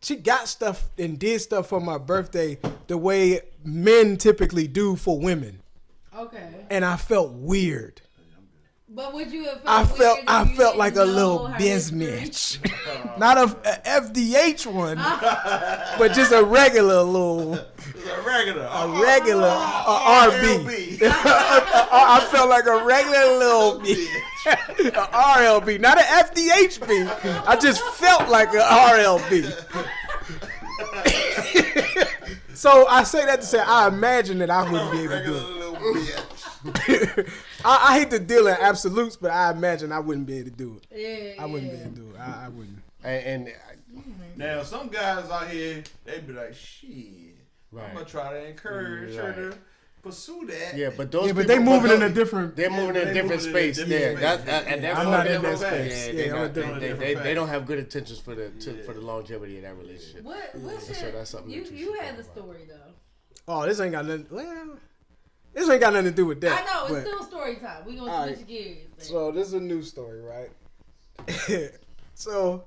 She got stuff and did stuff for my birthday the way men typically do for women. Okay. And I felt weird. But would you have I felt felt like a know little her business. Not a F.D.H. one, but just a regular little, a regular RB. I felt like a regular little a RLB, not an F.D.H.B. I just felt like an RLB. So I say that to say I imagine that I wouldn't be able to do it. I hate to deal in absolutes, but I imagine I wouldn't be able to do it. I wouldn't be able to do it. I wouldn't. And now some guys out here, they be like, shit, Right. I'm gonna try to encourage her to pursue that. yeah, but those But people, they moving in a different. They're moving in a different space. I'm not in that space. They don't have good intentions for the longevity of that relationship. So that's something you had the story though. Oh, this ain't got nothing. Well, this ain't got nothing to do with that. I know but- it's still story time. We gonna switch gears. So this is a new story, right? So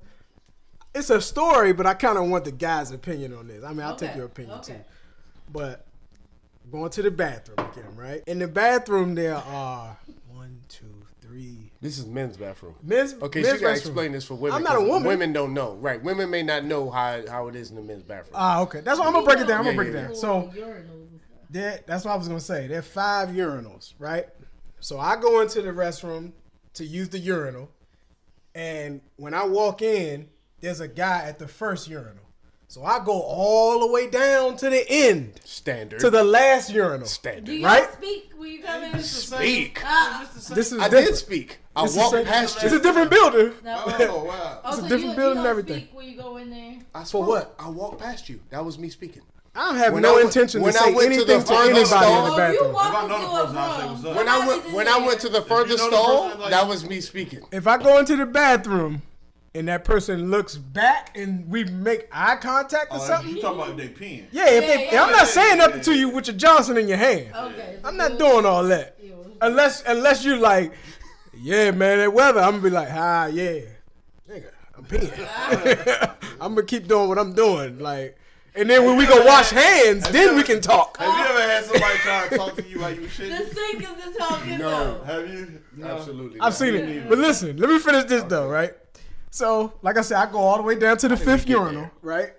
it's a story, but I kind of want the guy's opinion on this. I mean, I'll take your opinion too. But going to the bathroom again, right? In the bathroom, there are 1, 2, 3. This is men's bathroom. Men's Okay, men's so you gotta bathroom. explain this for women. I'm not a 'cause woman. Women don't know, right? Women may not know how it is in the men's bathroom. Okay. That's why I'm gonna break it down. I'm gonna break it Yeah. down. So that's what I was gonna say. There are 5 urinals, right? So I go into the restroom to use the urinal, and when I walk in, there's a guy at the first urinal. So I go all the way down to the end, Standard. to the last urinal. Standard. Do you Right? speak when you come in? Speak. This is I different. did speak. I This is walked same- past It's you. a different building. Oh wow. Oh, It's a so different you building and don't everything. Speak when you go in there. I For what? I walked past you. That was me speaking. I don't have When no I went- intention to when I say went to anything the to anybody furthest in the stall- Oh, you bathroom. walk If I know into the a person, I'll say what's room. up. When I went to the furthest know the stall, person, like- that was me speaking. If I go into the bathroom and that person looks back and we make eye contact or something, You talking about they peeing? yeah, if they, Yeah, I'm not saying yeah, nothing to you with your Johnson in your hand. Okay. I'm not doing all that. Unless you like, yeah, man, that weather. I'm gonna be like, yeah, nigga, I'm peeing. I'm gonna keep doing what I'm doing, like, and then when we go wash hands, then we can talk. Have you ever had somebody try to talk to you while you were The shitting? sink is the talking No. though. Have you? No. Absolutely. I've seen it, but listen, let me finish this though, right? So, like I said, I go all the way down to the 5th get urinal, there. right?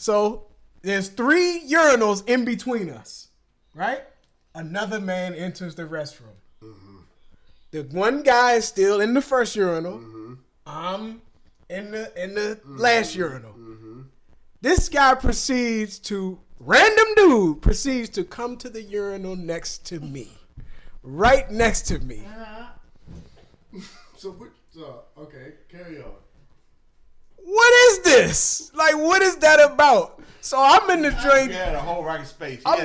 So there's 3 urinals in between us, right? Another man enters the restroom. Mm-hmm. The one guy is still in the first urinal. Mm-hmm. I'm in the last urinal. Mm-hmm. This guy random dude proceeds to come to the urinal next to me. Right next to me. So, okay, carry on. What is this? Like, what is that about? So I'm in the drink. You had a whole rack of space. There are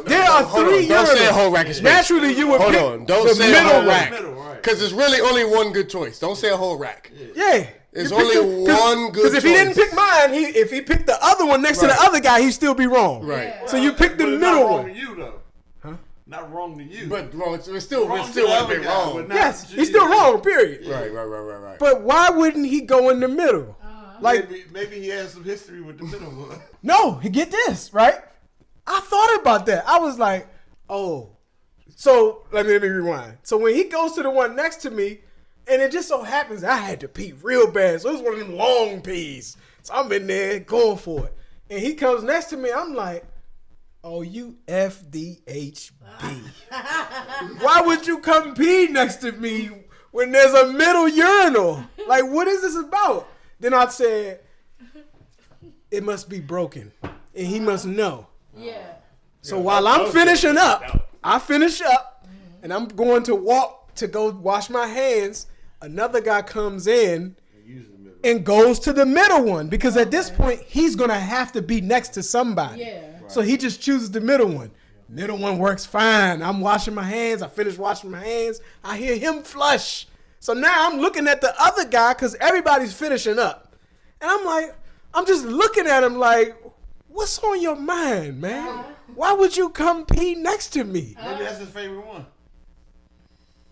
3 urinals. Don't say a whole rack of space. Naturally, you would pick Don't the say middle a whole rack. rack. Because there's really only one good choice. Don't say a whole rack. Yeah. There's only one good choice. Because if he didn't pick mine, if he picked the other one next to the other guy, he'd still be wrong. Right. Yeah. So you pick the middle one. Not wrong to you, though. Huh? Not wrong to you. But wrong, it's still wrong would be wrong. Yes, he's still wrong, period. Yeah. Right. But why wouldn't he go in the middle? Like maybe he has some history with the middle one. No, get this, right? I thought about that. I was like, oh. So let me rewind. So when he goes to the one next to me, and it just so happens I had to pee real bad. So it was one of them long pees. So I'm in there going for it. And he comes next to me. I'm like, oh, you F.D.H.B. Why would you come pee next to me when there's a middle urinal? Like, what is this about? Then I said, it must be broken. And he must know. Yeah. So while I'm finishing up, I finish up, and I'm going to walk to go wash my hands. Another guy comes in and goes to the middle one because at this point he's gonna have to be next to somebody. Yeah. So he just chooses the middle one. Middle one works fine. I'm washing my hands. I finish washing my hands. I hear him flush. So now I'm looking at the other guy because everybody's finishing up, and I'm just looking at him like, what's on your mind, man? Why would you come pee next to me? Maybe that's his favorite one.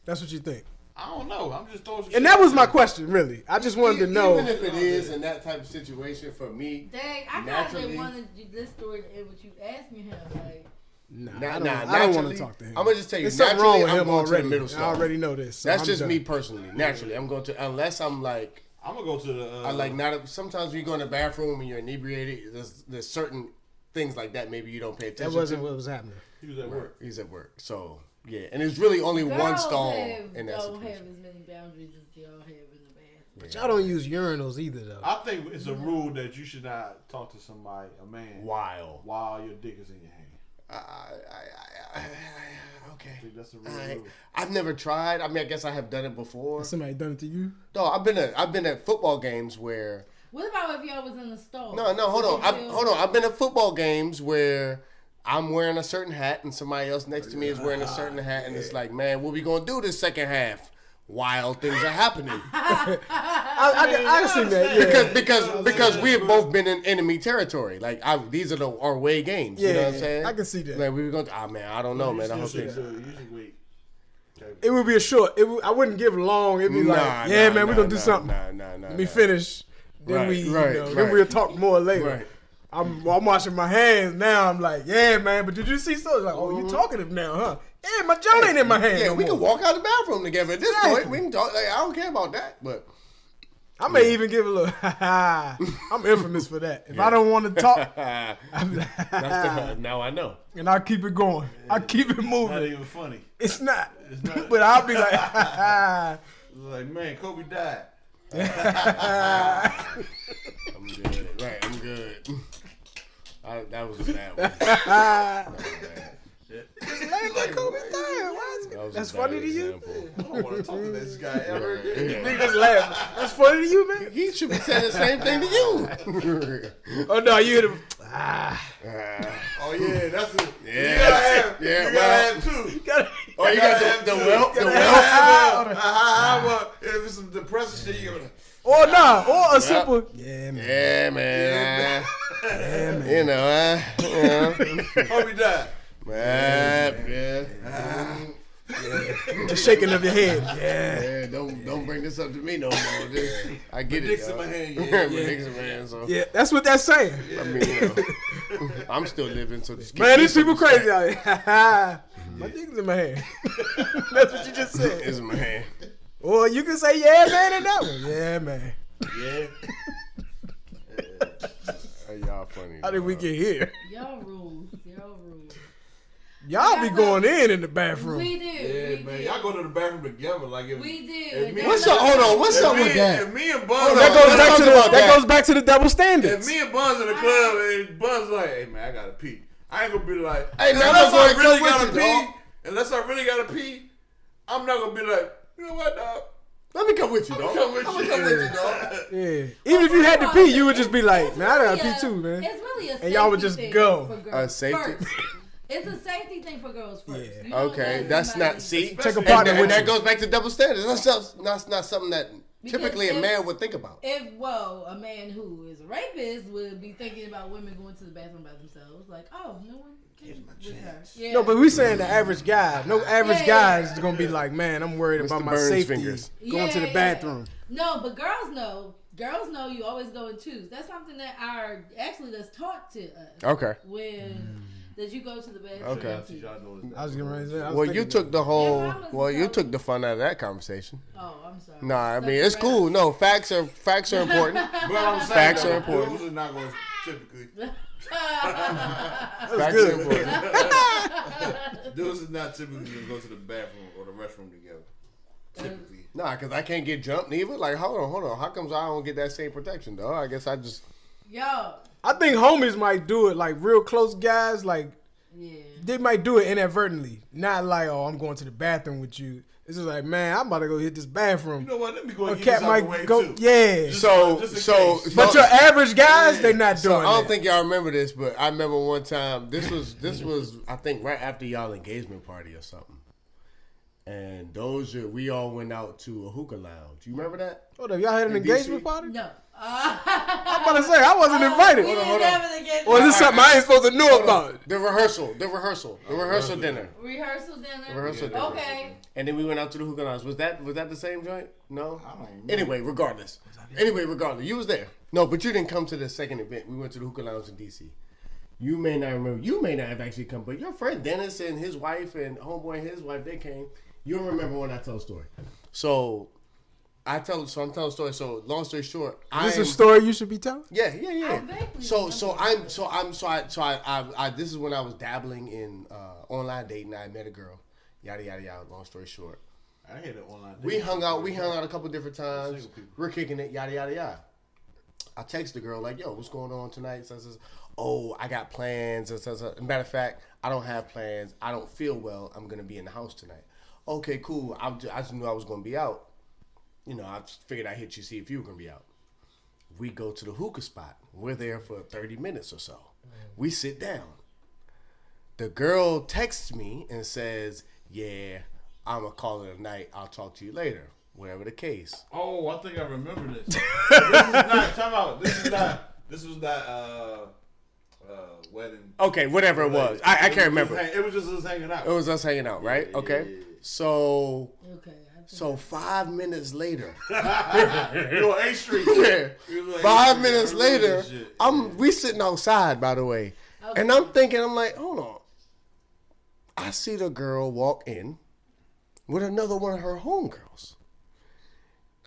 That's what you think. I don't know. I'm just throwing some And that was my question, really. I just wanted to know. Even if it is in that type of situation, for me, Dang, I kind of wanted this story to end with you asking him, like. I don't want to talk to him. I'm gonna just tell you. There's something wrong with I'm him going already. to the middle stall. I already know this. So That's I'm just done. me personally. Naturally, I'm going to unless I'm like. I'm gonna go to the. I like not. Sometimes when you go in the bathroom and you're inebriated, there's certain things like that. Maybe you don't pay attention. That wasn't to. what was happening. He was at work. He's at work. So yeah, and there's really only one stall in that Don't have situation. as many boundaries as y'all have in the bathroom. But y'all don't use urinals either, though. I think it's a rule that you should not talk to somebody, a man, While your dick is in your hand. Okay. I think that's a rule. I've never tried. I mean, I guess I have done it before. Has somebody done it to you? No, I've been at football games where. What about if y'all was in the store? No, hold on. I've been at football games where I'm wearing a certain hat and somebody else next to me is wearing a certain hat, and it's like, man, what we gonna do this second half? While things are happening. I see that. Yeah. Because we have both been in enemy territory. Like these are our away games. Yeah, you know what I'm saying? I can see that. Like we were going. Man, I don't know, man. I hope You should wait. It would be a short. I wouldn't give long. It'd be like, man, we're gonna do something. Let me finish. Then then we'll talk more later. Right. I'm washing my hands now. I'm like, yeah, man. But did you see something? Like, oh, you talkative now, huh? Yeah, my John ain't in my hand. Yeah, no we more. can walk out the bathroom together. At this point, we can talk. Like, I don't care about that, but I may even give a little. I'm infamous for that. If I don't want to talk, now I know. and I'll keep it going. I'll keep it Not moving. even funny. It's not. It's not. But I'll be like, Like, man, Kobe died. I'm good. Right, I'm good. That was a bad one. That was bad. That's funny to you? I don't want to talk to this guy ever again. Nigga just laugh. That's funny to you, man? He should be saying the same thing to you. Oh, no, you hit him. Oh, yeah, that's it. Yeah. You gotta have two. You gotta You got the whelp. Well, if it's some depressing shit, you're gonna. Or or a simple. Yeah, man. Yeah, man. Yeah, man. You know, Kobe died. yeah. The shaking of your head. Yeah. Yeah, don't bring this up to me no more. I get it. Dick's in my hand, My dick's in my hand, so. Yeah, that's what that's saying. I mean, I'm still living, so just keep Man, these this people up to crazy out here. My dick's in my hand. That's what you just said. It's in my hand. Or you can say, yeah, man, in that one. Yeah, man. Yeah. Hey, y'all funny. How did we get here? Y'all rules. Y'all be going in the bathroom. We do. Yeah, man. Y'all go to the bathroom together. Like if, We do. if me, What's up? Hold on. What's up with that? If me and Buns, That goes back to the double standards. If me and Buns in the club and Buns like, hey man, I gotta pee. I ain't gonna be like, Hey man, unless I I'm really going gotta with you, pee. dog. Unless I really gotta pee, I'm not gonna be like, you know what, dog? Let me come with you, dog. Come with I'm you. gonna come with you, dog. Yeah. Even if you had to pee, you would just be like, man, I gotta pee too, man. It's really a safety And y'all would just thing go. for girls Safety? first. It's a safety thing for girls first. Yeah. You don't Okay, let that's somebody- not. See, Take a partner and with that you. goes back to double standards. That's not something that Because typically a if- man would think about. A man who is a rapist would be thinking about women going to the bathroom by themselves. Like, oh, no one came with her. Yeah. No, but we saying the average guy. No average Yeah. guy is gonna be like, man, I'm worried about Mr. my Burns safety fingers. going to the bathroom. No, but girls know. Girls know you always go in twos. That's something that that's taught to us. Okay. When that you go to the bathroom. Okay. I was getting ready to say. I was Well, you thinking took the whole. Yeah, mama's Well, you telling- took the fun out of that conversation. Oh, I'm sorry. Nah, I mean Suck it's it cool. up. No, facts are important. But I'm saying, Facts though, are important. dudes are not gonna typically. That's Facts good. are important. Dudes is not typically gonna go to the bathroom or the restroom together. Typically. Nah, because I can't get jumped neither. Like, hold on. How comes I don't get that same protection, though? I guess I just. Yo. I think homies might do it, like real close guys, like Yeah. they might do it inadvertently. Not like, oh, I'm going to the bathroom with you. It's just like, man, I'm about to go hit this bathroom. You know what? Let me go A and get this cat out the might way go, too. yeah. Just So, in so, case. But your average guys, they not So doing I don't that. think y'all remember this, but I remember one time. This was I think right after y'all engagement party or something. And we all went out to a hookah lounge. You remember that? Hold up, y'all had an In engagement DC? party? No. I'm about to say, I wasn't invited. We didn't have an engagement. Or is this something I ain't supposed to know about? The rehearsal dinner. Rehearsal dinner. Rehearsal dinner. Okay. And then we went out to the hookah lounge. Was that the same joint? No. I don't remember. Anyway, regardless, you was there. No, but you didn't come to the second event. We went to the hookah lounge in DC. You may not remember. You may not have actually come, but your friend Dennis and his wife and homeboy and his wife, they came. You'll remember when I tell a story. So I'm telling a story. So long story short, This is a story you should be telling? Yeah. I vaguely So remember. I this is when I was dabbling in online dating. I met a girl. Yada yada yada. Long story short, I had it online. we hung out a couple different times. We're kicking it. Yada yada yada. I text the girl like, "Yo, what's going on tonight?" Says, "Oh, I got plans." Matter of fact, I don't have plans. I don't feel well. I'm gonna be in the house tonight. Okay, cool. I just knew I was gonna be out. You know, I just figured I'd hit you, see if you were gonna be out. We go to the hookah spot. We're there for 30 minutes or so. We sit down. The girl texts me and says, "Yeah, I'm gonna call it a night. I'll talk to you later." Whatever the case. Oh, I think I remember this. This is not. Time out. This was not. Wedding. Okay, whatever it was. I can't remember. It was just us hanging out. It was us hanging out, right? Yeah, Okay. yeah. So Okay. So 5 minutes later, You on A Street. yeah, You was on 5 A minutes Street. I remember later, this shit. we sitting outside, by the way, Okay. and I'm thinking, I'm like, hold on. I see the girl walk in with another one of her homegirls.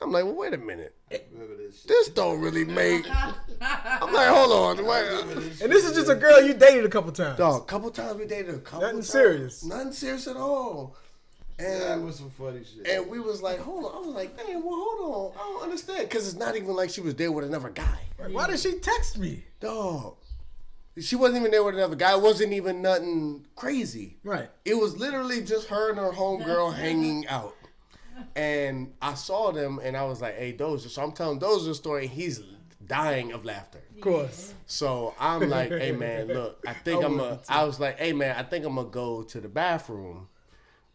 I'm like, well, wait a minute. Remember this shit. This don't really make. I'm like, hold on. And this is just a girl you dated a couple times. Dog, couple times we dated. Nothing times. serious. Nothing serious at all. That And was some funny shit. and we was like, hold on. I was like, dang, well, hold on. I don't understand. Because it's not even like she was there with another guy. Like, why did she text me? Dog. She wasn't even there with another guy. It wasn't even nothing crazy. Right. It was literally just her and her homegirl hanging out. And I saw them and I was like, hey, Doja. So I'm telling Doja a story and he's dying of laughter. Of course. So I'm like, hey, man, look, I was like, hey, man, I think I'm going to go to the bathroom.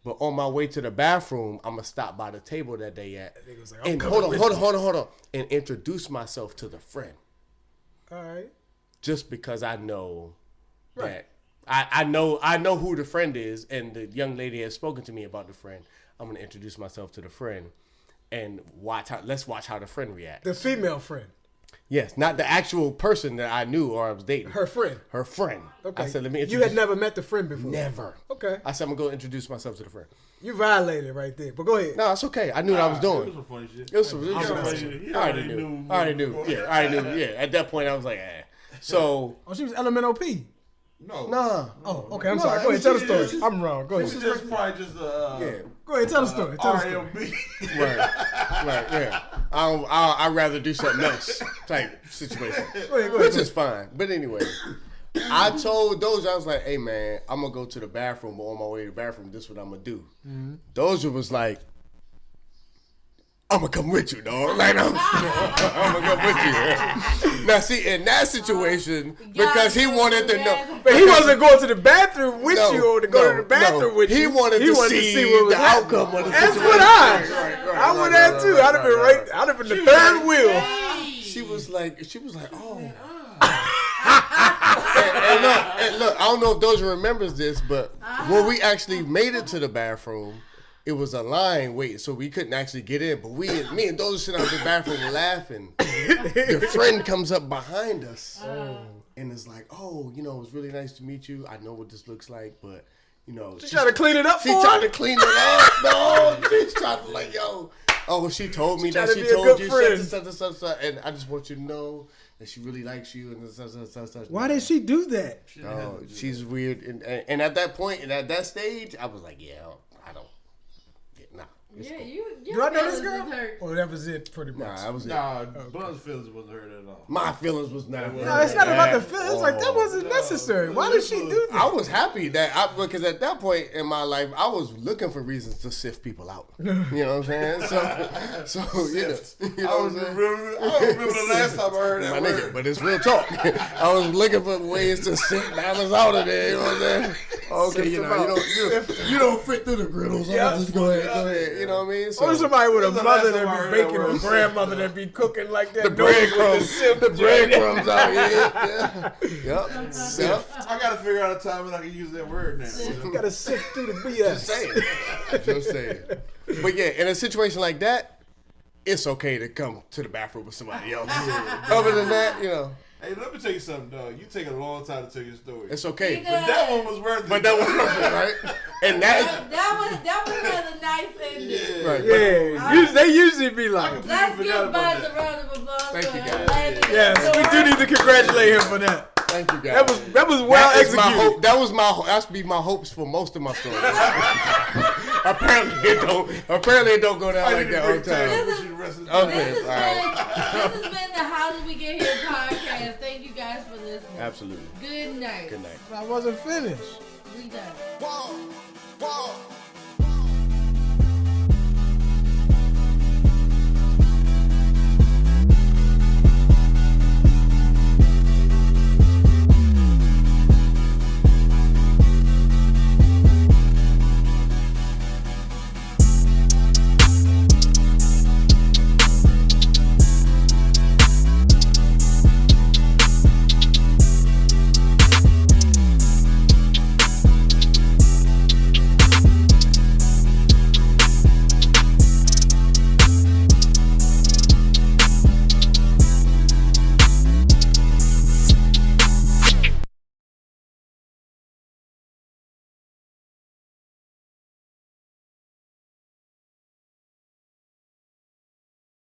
But on my way to the bathroom, I'm going to stop by the table that they at. Like, And hold on. And introduce myself to the friend. All right. Just because I know that I know who the friend is, and the young lady has spoken to me about the friend. I'm gonna introduce myself to the friend, and let's watch how the friend reacts. The female friend. Yes, not the actual person that I knew or I was dating. Her friend. Her friend. Okay. I said, let me introduce. You had never met the friend before. Never. Okay. I said, I'm gonna go introduce myself to the friend. You violated right there. But go ahead. No, it's okay. I knew what I was It doing. was some funny shit. It was some. You I already knew. Yeah, I already knew. Yeah, at that point, I was like, eh. So. Oh, she was LMNOP. No. Nah. Oh, okay. I'm sorry. Go ahead. Tell the story. I'm wrong. Go ahead. This is just probably just Yeah. Go ahead. Tell the story. Tell the story. RLB. Right. Yeah. I'd rather do something else type situation. Go ahead. Which is fine. But anyway, I told Doja, I was like, hey man, I'm gonna go to the bathroom, but on my way to the bathroom, this is what I'm gonna do. Doja was like, I'm gonna come with you, dog. Like, I'm gonna come with you. Now, see, in that situation, because he wanted to know. But he wasn't going to the bathroom with you or to go to the bathroom with you. He wanted to see what was the happening. outcome of the That's situation. what I would have too. I'd have been right. I'd have been the third wheel. She was like, oh. and look, I don't know if Doja remembers this, but when we actually made it to the bathroom, it was a line waiting, so we couldn't actually get in. But me and Doja sit out in the bathroom laughing. The friend comes up behind us and is like, oh, it was really nice to meet you. I know what this looks like, but, She tried to clean it up for She tried to clean it up. No, she's trying to like, yo. Oh, she told me that she told you such, and I just want you to know that she really likes you and such. Why did she do that? Oh, she's weird. And at that point and at that stage, I was like, yeah, I don't. Nah. Yeah, Cool. you. Do I know this girl? Hurt. Oh, that was it, pretty much. Nah, that was it. Nah, Buzz feelings wasn't hurt at all. My feelings was not. No, it's not about the feelings. It's like that wasn't necessary. Why did she do that? I was happy because at that point in my life, I was looking for reasons to sift people out. You know what I'm saying? So I don't remember the last time I heard that my word. nigga, but it's real talk. I was looking for ways to sift balance out of there. You know what I'm saying? Okay, you don't fit through the griddles. So I'll just go ahead. You know what I mean? So, Or somebody with a That's the mother last time I that heard be baking, that or a word. grandmother that be cooking like that. the breadcrumbs out here. Yep. I gotta figure out a time when I can use that word now. You gotta sift through the BS. Just saying. But yeah, in a situation like that, it's okay to come to the bathroom with somebody else. Other than that, Hey, let me tell you something, dog. You take a long time to tell your story. it's okay. But that one was worth it. But that was perfect, right? And That was a nice ending. right. Yeah, they usually be like, Let's forgot give about Buzz that. a round of applause Thank for you, guys. landing yes, the we do door. need to congratulate him for that. Thank you, guys. That was well That is my executed. hope. That's be my hopes for most of my stories. Apparently it don't go down like that all the time. Okay, This all right. has been the How Did We Get Here podcast. Thank you guys for listening. Absolutely. Good night. Good night. I wasn't finished. We done. Whoa, whoa.